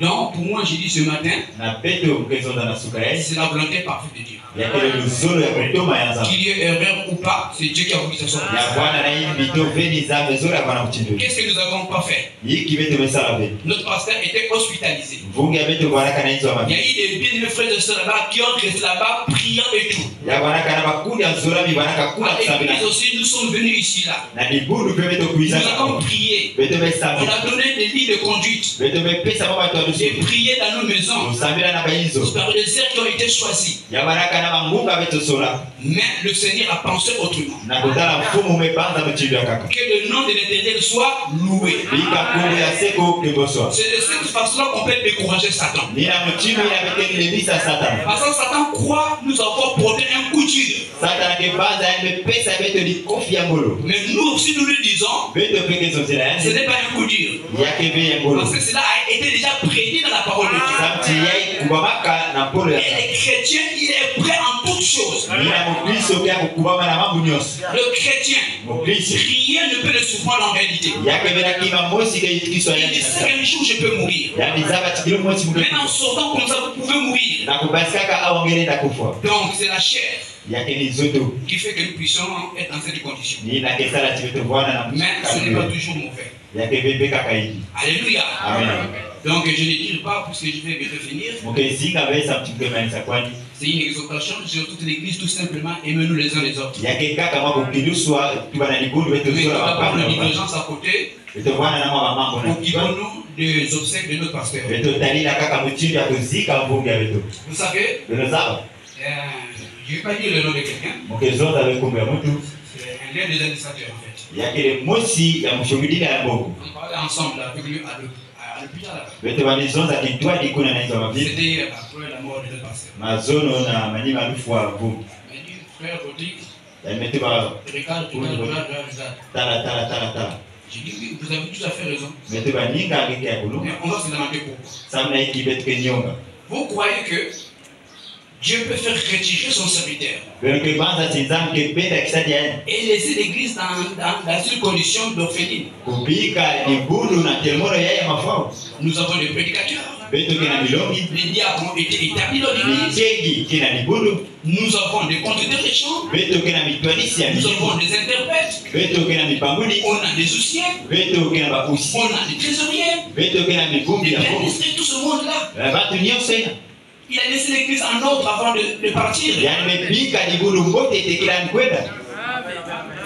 Donc, pour moi, j'ai dit ce matin, na peto mkezonda na suka yesi. c'est la volonté parfaite de Dieu. Ya kele nusura ya kutoma ya nzambi. Qu'il y ait erreur ou pas, c'est Dieu qui a voulu que ça soit. Ya Bwana na hii mito veni nzambi zora kwa na mchindo. Qu'est-ce que nous n'avons pas fait? Hiki beto mesala be. Notre pasteur était hospitalisé. Vungi ya beto baraka na hizo Il y amabi. a eu des bien-aimés frères et sœurs là-bas qui ont resté là-bas priant et tout. Ya baraka na makundi ya nzura mi baraka kula À kusabila. l'église aussi, nous sommes venus ici là. Na dibudu pe beto Nous kuiza. avons prié. Beto On mesabi. a donné des lignes de conduite. Beto mepesa mama tu J'ai alusu. prié dans nos maisons. Usambila na baizo. Par les airs qui ont été choisis. Ya baraka na mangunga beto sola. Mais le Seigneur a pensé autrement. Na kutala mfumo umepanza mchindo ya kaka. Que le nom de l'Éternel soit loué. Bika kungu ya seko keboswa. C'est de cette façon-là qu'on peut décourager Satan. Nina mchindo ina beke lebisa Satan. Parce que Satan croit nous avoir porté un coup dur. Satan ke baza ya mepesa beto di kofi ya ngolo. Mais nous, si nous le disons, Beto peke zozela ce yani. n'est pas un coup dur. Ya kebe ya ngolo. Parce que cela a été déjà prédit dans la parole de Dieu. Samti yai kubamaka na polo ya. Et les chrétiens, il est prêt en toutes choses. Nina mukristo kia kukubama na mambo nyonso. Le chrétien, Mukristo. rien ne peut le surprendre en réalité. Yake bena kima mosi ke Kristo Il ya. dit ça un jour je peux mourir. Yani zaba tikilo mosi mukristo. Maintenant en sortant comme ça, vous pouvez mourir. Na kubasikaka awongere na kufa. Donc c'est la chair Yake ni zoto. qui fait que nous puissions être dans cette condition. Nina kesala tibeto bwana na Mais ce n'est pas mshika. toujours mauvais. Yake bebe kaka hiki. Alléluia. Amen. Donc je ne dis pas puisque je vais bientôt finir. Mukezinga besa mchimkemanisa kwani. C'est une exhortation sur toute l'église tout simplement. Aimez-nous les uns les autres. Yake kaka mwako ukiluswa tuba na ligundu wetu Mais nous sura avons wapana. une divergence à côté. Wetu bwana na mwa mambo na kichwa. Occupons-nous des obsèques de notre pasteur. Wetu talila kaka mchindo ya kuzika mvungi ya wetu. Vous savez, Beno zaba. je ne vais pas dire le nom de quelqu'un. Mukezonda wekumbu ya mtu. C'est un des administrateurs en fait. Yake le mosi ya mshughulikia ya Mungu. On parlait ensemble avec lui à l'hôpital là-bas. Wetu wanizonza kitwadi kuna na hizo mabibi. C'était après la mort de notre pasteur. Mazono na manyima alufu wa mvungi. Il m'a dit, frère Rodrigue, Yametuba regarde. tala. J'ai dit, oui, vous avez tout à fait raison. Metuba ninga akike ya kulu. Mais on va se demander pourquoi. Samna hiki betu kenyonga. Vous croyez que Dieu peut faire retirer son serviteur Beno kebanza chinzamu kependa kisadi ya et laisser l'église dans une condition d'orpheline? kupika libudu na telmoro ya mafao. Nous avons des prédicateurs. Betu kena milongi. Les diacres ont été établis dans l'église. Jengi kena libudu. Nous avons des conducteurs de chants. Betu kena mitwanisi ya Nous mijibu. avons des interprètes. Betu kena mipanguli. On a des oussiers. Betu kena bakusi. On a des trésoriers. Betu kena mivumbi Des ya Mungu. pianistes et tout ce monde-là. Batu nyonso ina. Il a laissé l'église en ordre avant de partir. Yani mepika libudu mbote tekila nkwenda.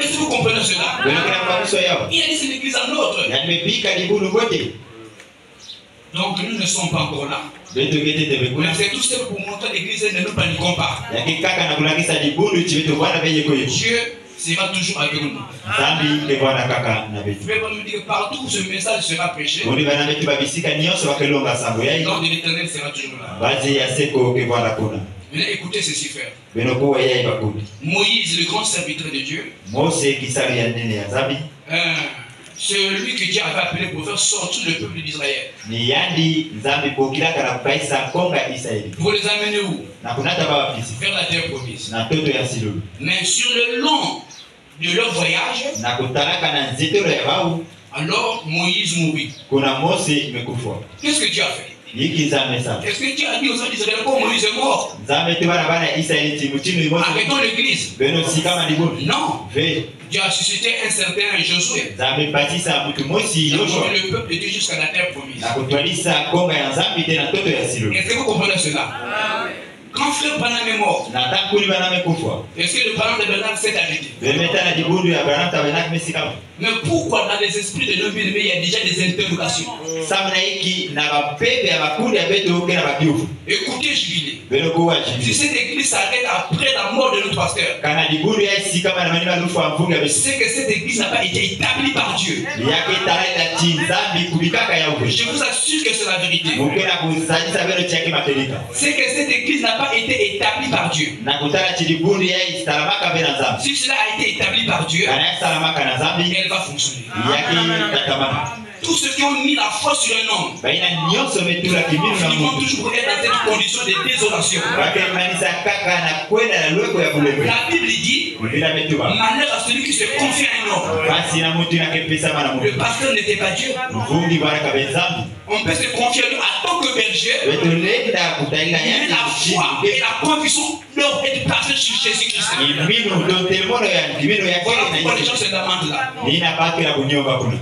Est-ce que vous comprenez cela? Beno kena mabuso yao. Il a laissé l'église en ordre. Yani mepika libudu mbote. Donc nous ne sommes pas encore là. Betu kete Mais tebekuna. c'est tout ça pour montrer l'église et ne nous paniquons pas. Yake kaka na kulakisa libudu chibetu bwana benye koyo. Dieu sera toujours avec nous. Zambi ebwana kaka na Je betu. vais pas me dire que partout où ce message sera prêché, Oni bana betu babisika nyonso bakelonga sango le yai. nom de l'Éternel sera toujours là. Bazi ya seko ebwana kuna. Maintenant, écoutez ceci, frère. Benoko wa yai bakudi. Moïse, le grand serviteur de Dieu, Mose kisali ya nene ya Zambi. celui que Dieu avait appelé pour faire sortir le peuple d'Israël. Ni yandi Zambi bokila kana baisa konga Israeli. Pour les amener où? Na kunata baba fisi. Vers la terre promise. Na toto ya silulu. Mais sur le long de leur voyage, Na kutalaka na nzetelo ya bau. alors Moïse mourut. Kuna Mose imekufa. Qu'est-ce que Dieu a fait? Yiki Zambi sa. Est-ce que Dieu a dit aux gens d'Israël que Moïse est mort? Zambi te bana bana Israeli timutinu Mose. Arrêtons l'église. Beno sikama ni buni. Non. Ve. Dieu a suscité un certain Josué. Zambi batisa mutu Mosi Il a Yoshua. conduit le peuple de Dieu jusqu'à la terre promise. Na kutwalisa konga ya Zambi te na toto ya silulu. Est-ce que vous comprenez cela? Quand frère Branham est mort, Na tankuli bana mekufa. est-ce que le parent de Branham s'est arrêté? Bemeta na dibundu ya Branham tabenak mesikama. Mais pourquoi dans les esprits de nos bien-aimés, il y a déjà des interrogations? Samna hiki na bapepe ya bakundi ya beto ke na babiofu. Écoutez, jubilé. Benoko wa Si jibi. cette église s'arrête après la mort de notre pasteur, Kana dibundu ya sikama na manima lufu amfunga besi. c'est que cette église n'a pas été établie par Dieu. Yake taleta chinzambi kubikaka ya uwe. Je vous assure que c'est la vérité. Mukena kuzalisa beno chake matelika. C'est que cette église n'a pas été établie par Dieu. Na kutala chidibundu ya salamaka bena zambi. Si cela a été établi par Dieu, Kana salamaka na zambi. elle va fonctionner. Yake tatamana. Tous ceux qui ont mis la foi sur un homme, Baina nyonso metula kiminu na ils vont Mungu. toujours être dans cette condition de désolation. Bakemanisa kaka na kwenda na lweko ya bulembe. La Bible dit, Bila metuba. malheur à celui qui se confie à un homme. Basi na mutu na kepesa mana Le Mungu. pasteur n'était pas Dieu. Mvungi baraka benzambi. On peut se confier à lui en tant que berger, Betolenda kutaila mais yani la foi et la conviction doivent être placées sur Jésus-Christ. iminu ndotemono ya kimino ya Voilà kile pourquoi na les gens se demandent là. nina baki la kunyomba kuna.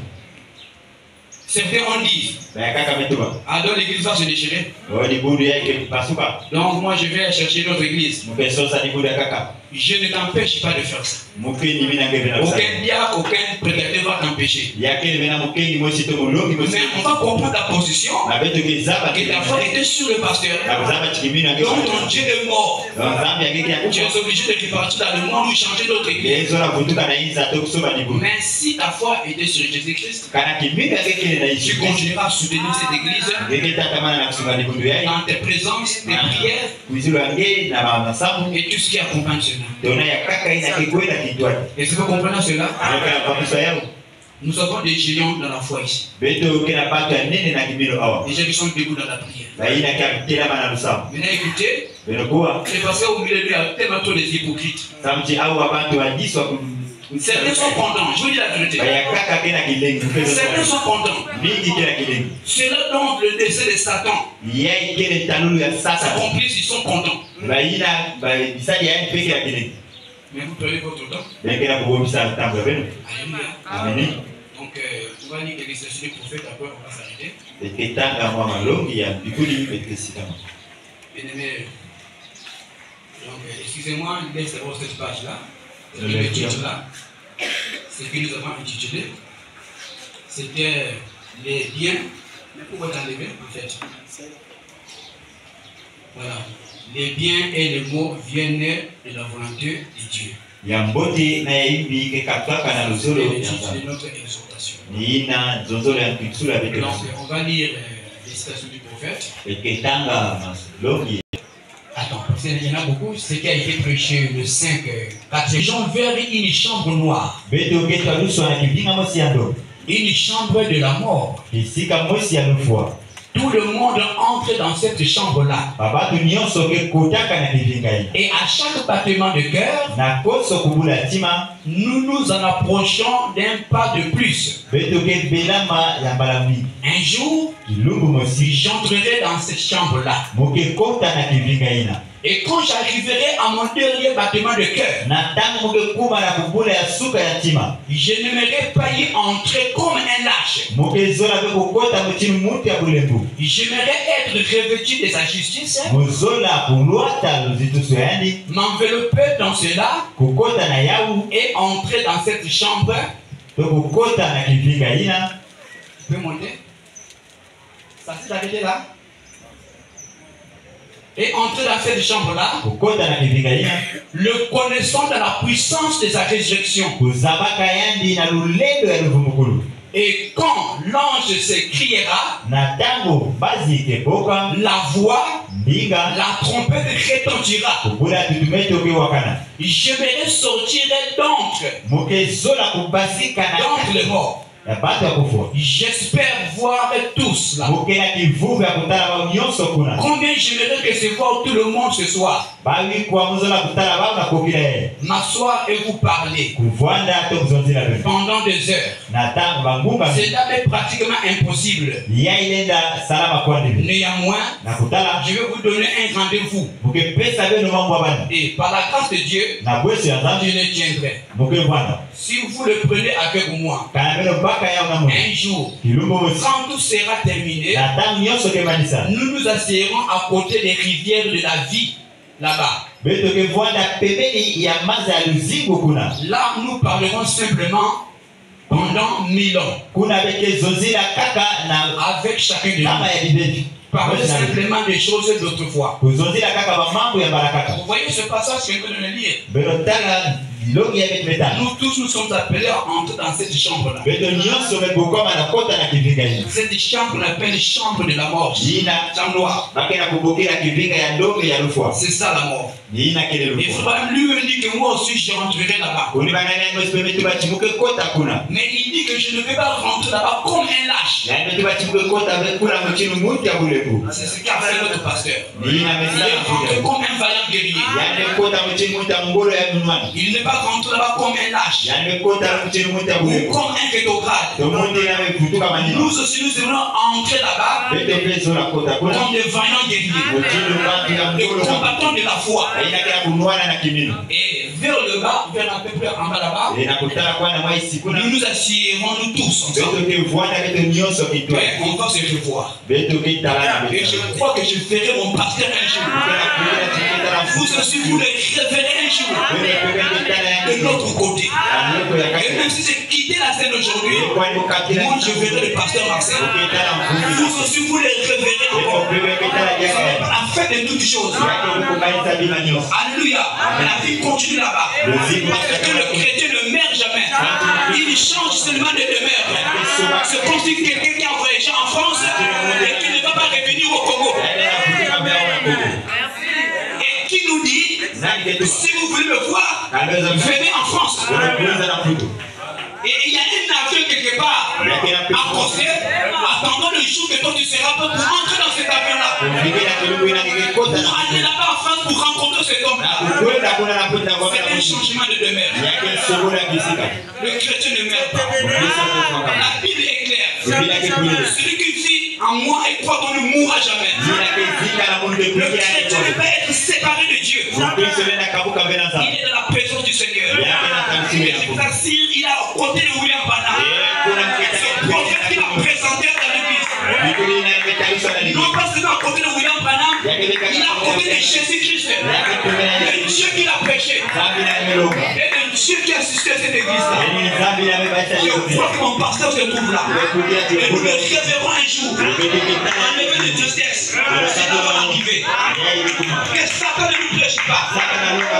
Certains ont dit, Ba kaka metuba. alors l'église va se déchirer. Odi bundu yake pasuka. Donc moi je vais chercher notre église. Mpeso sa ni bundu ya kaka. Je ne t'empêche pas de faire ça. Mukeni mina ngebe na Aucun kusaka. diacre, aucun prédicateur va t'empêcher. Yake ni mina mukeni mosi to mulongi mosi. Mais on va comprendre ta position. Na beto ke zaba Que ke ta foi était sur le pasteur. na zaba chikimino yake. Donc ton Dieu est mort. Zambi yake ya Tu es obligé de repartir dans le monde ou changer d'autre église. Yezo na kutuka na inza to kusoba ni bundu. Mais si ta foi était sur Jésus-Christ, Kana kimino yake kile na tu ishi. continueras à soutenir cette église Yake tatamana na kusunga ni bundu yake. dans tes présences, tes prières Kuizulu yange na masamu. et tout ce qui accompagne cela. Dona ya kaka ina kikwenda kitwani. Est-ce que vous comprenez cela? Yake na papusa yao. Nous avons des géants dans la foi ici. Beto kena pato ya nene na kimino awa. Des gens qui sont debout dans la prière. Baina kapitela mana lusamu. Maintenant écoutez, Beno kuwa c'est parce qu'au milieu de lui, il y a tellement trop des hypocrites. samchi au abantu wajiswa Certains sont contents, je vous dis la vérité. baya kaka kena kilengi Certains sont contents. mingi kena kilengi. C'est là donc le décès de Satan. Yai kene talulu ya Ses sasa. complices, ils sont contents. Baina bisadi ya peke ya kilengi. Mais vous prenez votre temps. Bekena kubobisa tambo beno. Alléluia. Amen. Donc, on va lire l'exercice du prophète, après on va s'arrêter. Beketanga mwa malongi ya bikuli betesikama. Bien aimé. Donc, excusez-moi, laissez voir cette page-là. Le Le lecture. titre là. Ce que nous avons intitulé, c'était les biens. Mais pourquoi t'enlever en fait? Voilà. Les biens et les mots viennent de la volonté de Dieu. Ya mbote na yaimbi ke kataka na C'est luzolo le ya titre nzambe. de notre exhortation. Ni ina zonzolo ya mpitsula bete. Donc, on va lire les citations du prophète. Beketanga malongi. Attends, parce qu'il y en a beaucoup. Ce qui a été prêché le 5, 4 Jean vers une chambre noire, Beto ketwa luso na kibinga mosi ya ndo. une chambre de la mort. Isika mosi ya lufwa. Tout le monde entre dans cette chambre-là. Babatu nyonso ke kotaka na kibinga hii. Et à chaque battement de cœur, Na koso kubula tima. nous nous en approchons d'un pas de plus. Beto ke belama ya mbalami. Un jour, Kilungu mosi. j'entrerai dans cette chambre-là. Moke kota na kibinga ina. Et quand j'arriverai à mon dernier battement de cœur, Na tangu moke kuma na kubula ya suka ya tima. je n'aimerais pas y entrer comme un lâche. Moke zola ke kokota mutini mutu ya bulembu. J'aimerais être revêtu de sa justice, Mozola kulwata luzitusu yani. m'envelopper dans cela Kokota na yau. et entrer dans cette chambre. To kokota na kibinga ina. Tu peux monter? Ça s'est arrêté là? Et entrer dans cette chambre-là, kukota na kivinga ina le connaissant de la puissance de sa résurrection. kuzabaka yandi na lulendo ya luvumbukulu. Et quand l'ange s'écriera, Na tango bazi keboka la voix, mbinga la trompette retentira. kukula tutumeto kiwakana J'aimerais sortir donc mukezola kubasika na d'entre les morts. ya bato ya kufa. J'espère voir tous là. Mukena kivuvu ya kutala ba nyonso kuna Combien j'aimerais recevoir tout le monde ce soir. bawi kwa muzola kutala ba na kokila ye M'asseoir et vous parler kuvanda to kuzonzila be pendant des heures. na tango bangunga Cela m'est pratiquement impossible. ya ilenda salama kwa ndibi Néanmoins, na kutala je vais vous donner un rendez-vous. mukepesa beno mambo bana Et par la grâce de Dieu, na bweso ya je nzambe le tiendrai. mukevanda Si vous le prenez avec moi, kana beno baka ya na mo un jour, kilumbo mosi quand tout sera terminé, na tango nyonso ke manisa nous nous asseyerons à côté des rivières de la vie, là-bas. beto ke vanda pembeni ya maza ya luzingo kuna Là, nous parlerons simplement pendant 1000 ans, kuna beke zonzila kaka na avec chacun de kama nous. ya bibebi Parler simplement des choses d'autrefois. kuzonzila kaka ba mambo ya barakaka Vous voyez ce passage que je viens de le lire. beno tala logi ya betmetana Nous tous, nous sommes appelés à entrer dans cette chambre-là. beto nyonso mebokoma na kota na kivinga hii Cette chambre, on appelle chambre de la mort. jina Chambre noire. bakena kubokela kivinga ya ndonge ya lufwa C'est ça la mort. jina kele Et lufwa Frère lui me dit que moi aussi je rentrerai là-bas. kuni banana ngo sipemetu bachimuke kota kuna Mais il dit que je ne vais pas rentrer là-bas comme un lâche. na ndio bachimuke kota kuna mchinu muti ya bulebu C'est ce qu'a fait notre pasteur. jina Il est mesala rentré fuja comme un vaillant guerrier. yani kota mchinu muti ya ngolo ya munwani Il n'est pas rentré là-bas comme un lâche. yani kota mchinu muti ya Ou bulebu comme un kétocrate. to muti na kutuka manino Nous aussi nous devons entrer là-bas beto peso la kota kuna comme des vaillants guerriers. mchinu bantu ya Des ngolo combattants de la foi. aina kila kunwana na kimino Et vers le bas, vers à peu près en bas là-bas, ina kutala kwa na mwaisi kuna nous nous assiérons nous tous ensemble. beto ke vwana beto nyonso kitwa Ouais, on va se revoir. beto kitala na Et beto je crois que je verrai mon pasteur un jour. Vous aussi, vous le reverrez un jour. De l'autre côté. Et même si j'ai quitté la scène aujourd'hui, moi je verrai le pasteur Marcel. Vous aussi, vous le reverrez encore. Afin de toutes choses. Alléluia. La vie continue là-bas. Parce que le chrétien ne meurt jamais. Il change seulement de demeure. C'est comme si quelqu'un qui a voyagé en France et qui ne va pas revenir au Congo. Et qui nous dit, si vous voulez me voir, venez en France. Et il y a un avion quelque part à côté, attendant le jour que toi tu seras prêt pour entrer dans cet avion-là. Pour aller là-bas en France pour rencontrer cet homme-là. C'est un changement de demeure. Le chrétien ne meurt pas. La Bible est claire. Celui qui vit en moi et croit qu'on ne mourra jamais. Le chrétien ne peut pas être séparé de Dieu. Il est dans la présence du Seigneur. Il a côté de William Branham. C'est le prophète qui l'a présenté dans l'église. Non pas seulement à côté de William Branham, il a côté de Jésus-Christ. Le Dieu qui l'a prêché. Et le Dieu qui a assisté à cette église-là. Je crois que mon pasteur se trouve là. Et nous le reverrons un jour. Enlever de tristesse. Ça va arriver. Que Satan ne nous prêche pas.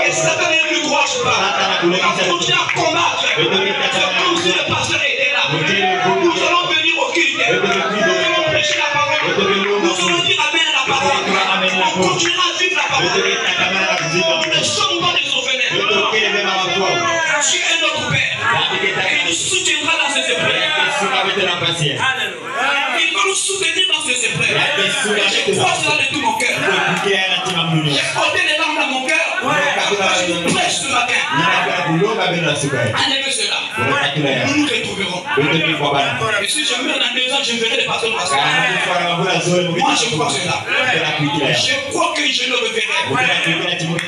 Que Satan ne nous croise pas. On va continuer à combattre. C'est comme si le pasteur était là. Nous allons venir au culte. Nous allons prêcher la parole. Nous allons dire amen à la parole. On continuera à vivre la parole. Nous ne sommes pas des orphelins. Dieu est notre Père. Et il nous soutiendra dans ses épreuves. Il va nous soutenir dans ses épreuves. Je crois cela de tout mon cœur. J'ai porté les larmes dans mon cœur. Je prêche ce matin. Enlevez cela. Nous nous retrouverons. Et si je meurs dans 2 ans, je verrai les pasteurs Marcel. Moi, je crois cela. Je crois que je le reverrai.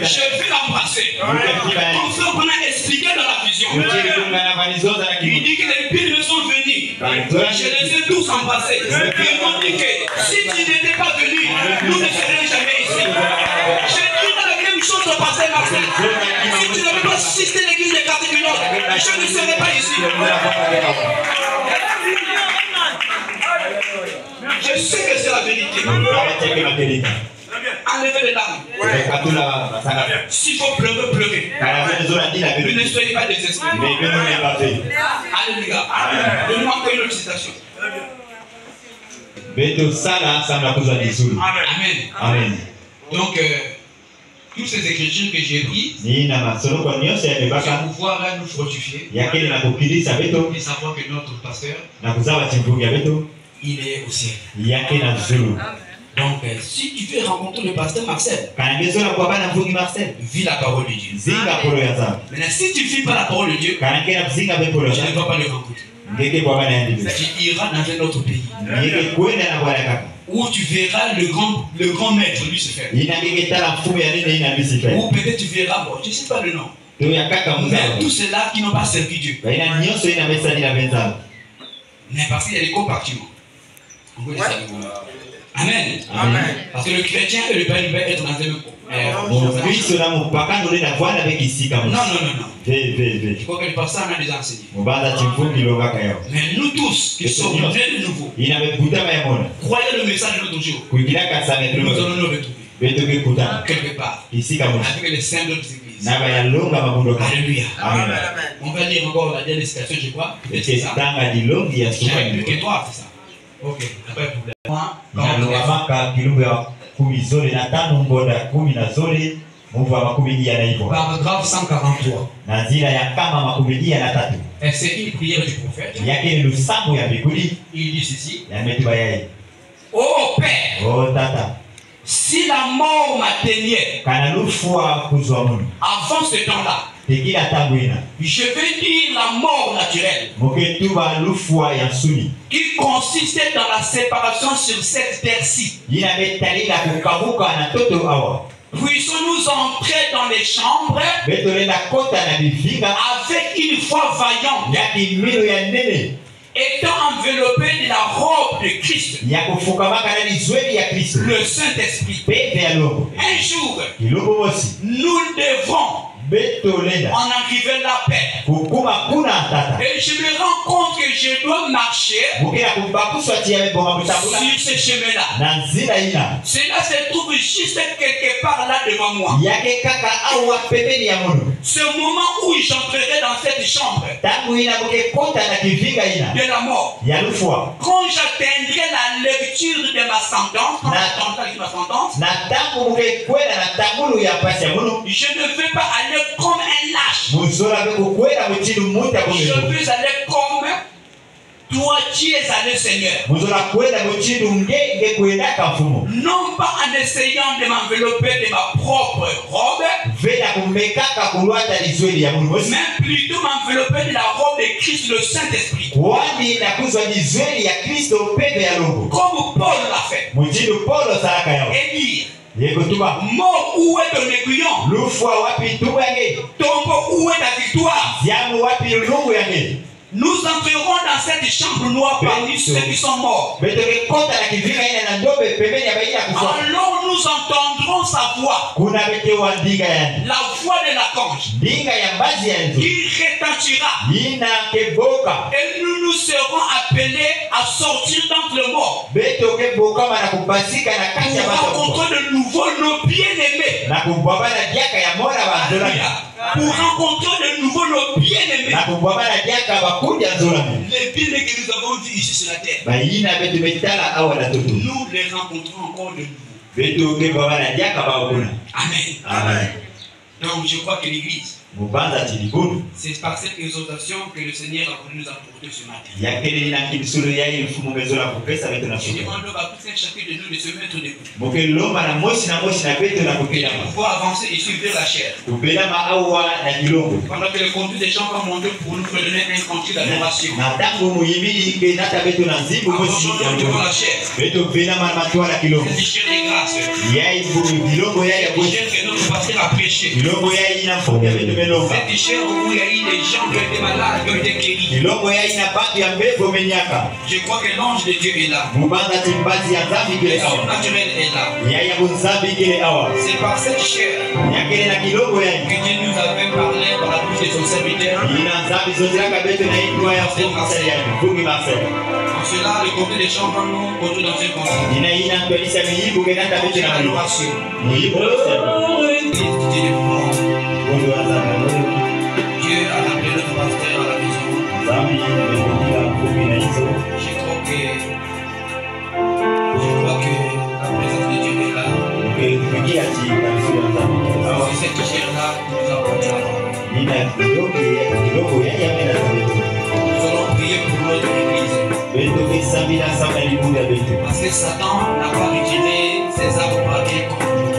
Je vais l'embrasser. Comme frère Branham a expliqué dans la vision. Il dit que les pires sont venus. Je les ai tous embrassés. Ils m'ont dit que si tu n'étais pas venu, nous ne serions jamais ici. J'ai dit dans la même chose au pasteur Marcel. Si tu n'avais pas assisté l'église de Cartier-Pilote, je ne serais pas ici. Je sais que c'est la vérité. Enlevez les larmes. S'il faut pleurer, pleurez. Ne soyez pas désespérés. Alléluia. Donnez-moi encore une autre citation. Amen. Donc, toutes ces écritures que j'ai prises, pour pouvoir nous fortifier et savoir que notre pasteur, il est au ciel. Donc, si tu veux rencontrer le pasteur Marcel, vis la parole de Dieu. Maintenant, si tu ne vis pas la parole de Dieu, tu ne dois pas le rencontrer. Tu iras dans un autre pays où tu verras le grand maître lui se faire. Ou peut-être tu verras, bon, je ne sais pas le nom. Mais tous ceux-là qui n'ont pas servi Dieu. Mais parce qu'il y a des compartiments. Amen. Parce que le chrétien et le père ne peuvent être dans un même corps. Non. Je crois que le pasteur en a déjà enseigné. Mais nous tous qui sommes nés de nouveau, croyez le message de notre jour. Nous allons nous retrouver quelque part avec les saints d'autres églises. Alléluia. On va lire encore la dernière citation, je crois. C'est ça. J'ai plus que toi, c'est ça. Ok, après problème. Paragraphe 143. Et c'est une prière du prophète. Il dit ceci. Oh Père, si la mort m'atteignait avant ce temps-là, je veux dire la mort naturelle qui consistait dans la séparation sur cette terre-ci. Puissons-nous entrer dans les chambres avec une foi vaillante, étant enveloppé de la robe de Christ, le Saint-Esprit. Un jour, nous devrons en arriver la paix. Et je me rends compte que je dois marcher sur ce chemin-là. Cela se trouve juste quelque part là devant moi. Ce moment où j'entrerai dans cette chambre de la mort, quand j'atteindrai la lecture de ma sentence, je ne veux pas aller comme un lâche. Je veux aller comme toi tu es allé, Seigneur. Non pas en essayant de m'envelopper de ma propre robe, mais plutôt m'envelopper de la robe de Christ, le Saint-Esprit. Comme Paul l'a fait. Et dire, mort, où est ton aiguillon? Tombeau, où est ta victoire? Nous entrerons dans cette chambre noire parmi ceux qui sont morts. Alors nous entendrons sa voix, la voix de l'archange, qui retentira. Et nous nous serons appelés à sortir d'entre les morts pour rencontrer de nouveau nos bien-aimés. Pour rencontrer de nouveau nos bien-aimés. Les bien-aimés que nous avons vus ici sur la terre, nous les rencontrons encore de nouveau. Amen. Donc je crois que l'église, c'est par cette exhortation que le Seigneur a voulu nous apporter ce matin. Je demande donc à tout un chacun de nous de se mettre debout. Et pouvoir avancer et suivre la chair. Pendant que le conduit des gens va monter pour nous donner un conduit d'adoration. Avançons devant la chair. C'est déchirer les grâces. C'est déchirer que notre pasteur a prêché. Cette chair où il y a eu des gens qui ont été malades, qui ont été guéris. Je crois que l'ange de Dieu est là. Le surnaturel est là. C'est par cette chair que Dieu nous avait parlé par la bouche de son serviteur. En cela, le côté des chants nous autour dans un concert. L'adoration. Dieu a appelé notre pasteur à la maison. Je crois que la présence de Dieu est là. C'est cette chair-là qui nous apporte la parole. Nous allons prier pour notre église. Parce que Satan n'a pas retiré ses armes braquées contre nous.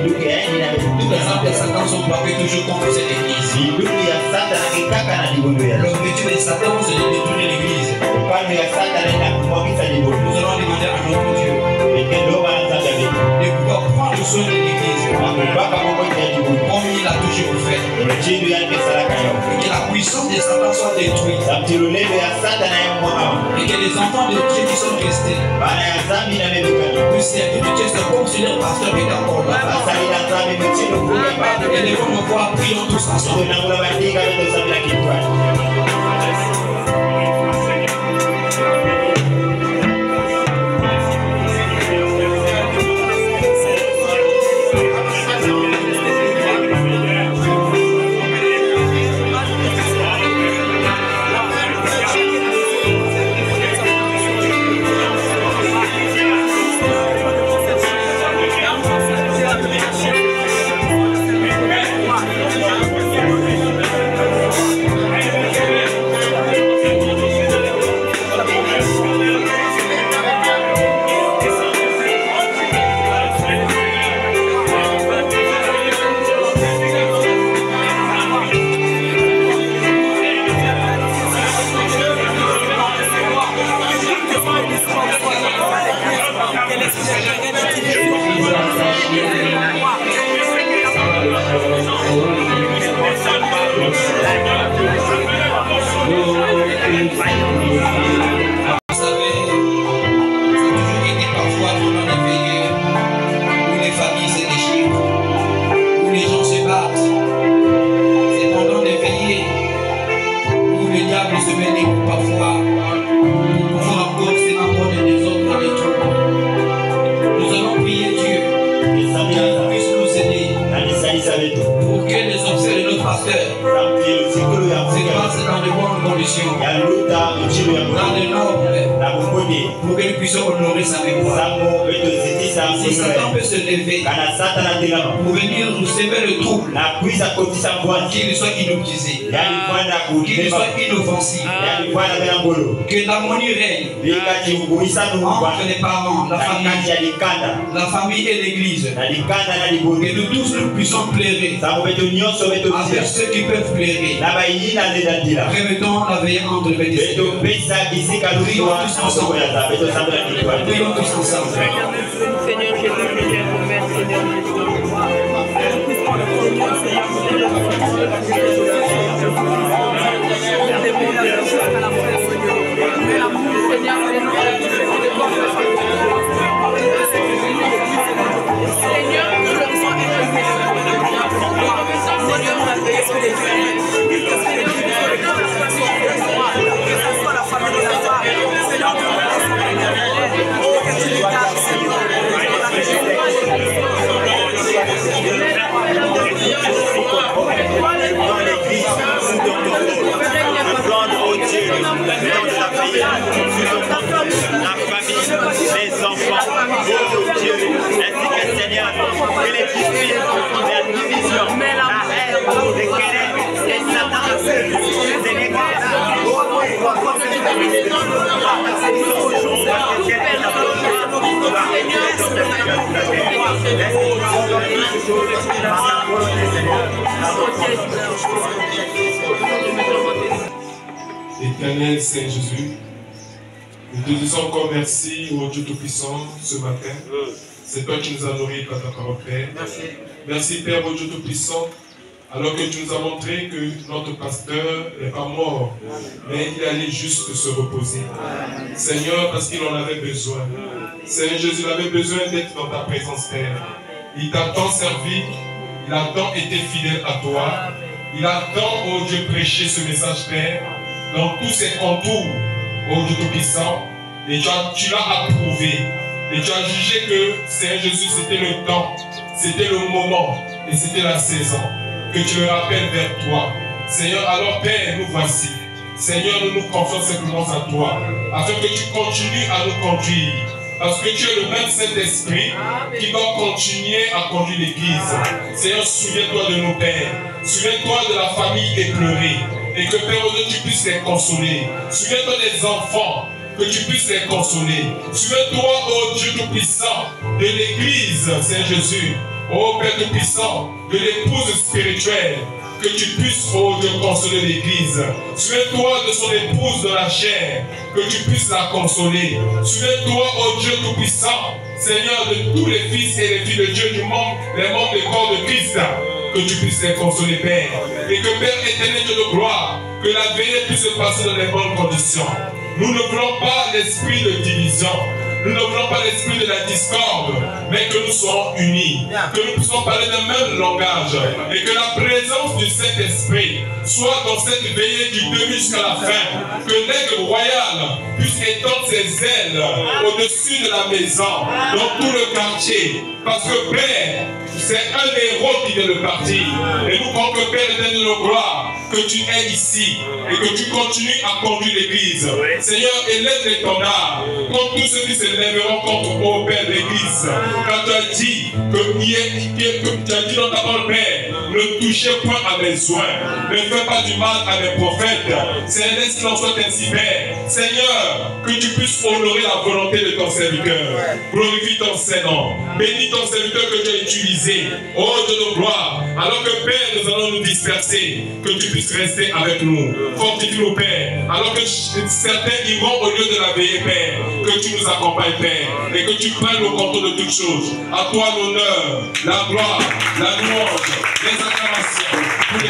Toutes les armes de Satan sont braquées toujours contre cette église. L'objectif de Satan, c'est de détruire l'église. Nous allons demander à notre Dieu de pouvoir prendre soin de l'église. Comme il a toujours fait. Et que la puissance de Satan soit détruite. Et que les enfants de Dieu qui sont restés puissent servir Dieu comme si leur pasteur était encore là. Et les hommes voir prions tous ensemble. Pour que nous puissions honorer sa mémoire. Si Satan peut se lever pour venir nous semer le trouble, qu'il soit inoptisé, qu'il soit inoffensif, que l'harmonie règne entre les parents, la famille et l'église, que nous tous nous puissions plairer avec ceux qui peuvent plairer. Remettons la veillée entre les deux. Prions tous ensemble. Prions tous ensemble. Seigneur, je te remercie, Seigneur, je te la famille, les enfants, oh Dieu, ainsi que Seigneur, que les disciples, la division, la haine, les querelles, les Satan, les négations, Éternel Saint Jésus, nous te disons encore merci au Dieu Tout-Puissant ce matin. C'est toi qui nous as nourris par ta parole, Père. Merci, Père, au Dieu Tout-Puissant. Alors que tu nous as montré que notre pasteur n'est pas mort, mais il allait juste se reposer. Seigneur, parce qu'il en avait besoin. Seigneur Jésus, il avait besoin d'être dans ta présence, Père. Il t'a tant servi, il a tant été fidèle à toi. Il a tant, oh Dieu, prêché ce message, Père, dans tous ses contours, oh Dieu Tout-Puissant. Et tu l'as approuvé. Et tu as jugé que, Seigneur Jésus, c'était le temps, c'était le moment, et c'était la saison. Que tu le rappelles vers toi. Seigneur, alors Père, nous voici. Seigneur, nous nous confions simplement à toi, afin que tu continues à nous conduire. Parce que tu es le même Saint-Esprit qui doit continuer à conduire l'Église. Seigneur, souviens-toi de nos pères. Souviens-toi de la famille éplorée. Et que Père, tu puisses les consoler. Souviens-toi des enfants, que tu puisses les consoler. Souviens-toi, oh Dieu Tout-Puissant, de l'Église, Seigneur Jésus. Oh Père Tout-Puissant, de l'épouse spirituelle, que tu puisses, oh Dieu, consoler l'Église. Souviens-toi de son épouse de la chair, que tu puisses la consoler. Souviens-toi, oh Dieu Tout-Puissant, Seigneur, de tous les fils et les filles de Dieu, les membres du corps de Christ, que tu puisses les consoler, Père. Et que Père éternel de gloire, que la veillée puisse se passer dans les bonnes conditions. Nous ne voulons pas l'esprit de division. Nous ne voulons pas l'esprit de la discorde, mais que nous soyons unis, que nous puissions parler d'un même langage, et que la présence du Saint-Esprit soit dans cette veillée du début jusqu'à la fin, que l'aigle royal puisse étendre ses ailes au-dessus de la maison, dans tout le quartier, parce que Père, c'est un héros qui vient de partir, et nous croyons que Père éternel de nos gloires, que tu es ici, et que tu continues à conduire l'Église. Seigneur, élève l'étendard contre tous ceux qui se lèveront contre au Père de l'Église. Quand tu as dit que tu as dit dans ta parole, Père, ne touchez point à mes soins, ne fais pas du mal à mes prophètes. Seigneur, laisse qu'il en soit ainsi, Père. Seigneur, que tu puisses honorer la volonté de ton serviteur. Glorifie ton Saint-Nom. Bénis ton serviteur que tu as utilisé. Oh Dieu de gloire. Alors que Père, nous allons nous disperser, que tu puisses rester avec nous. Fortifie-nous, Père. Alors que certains iront au lieu de la veillée, Père, que tu nous accompagnes, Père, et que tu prennes le contrôle de toutes choses. À toi l'honneur, la gloire, la louange, les acclamations, tous les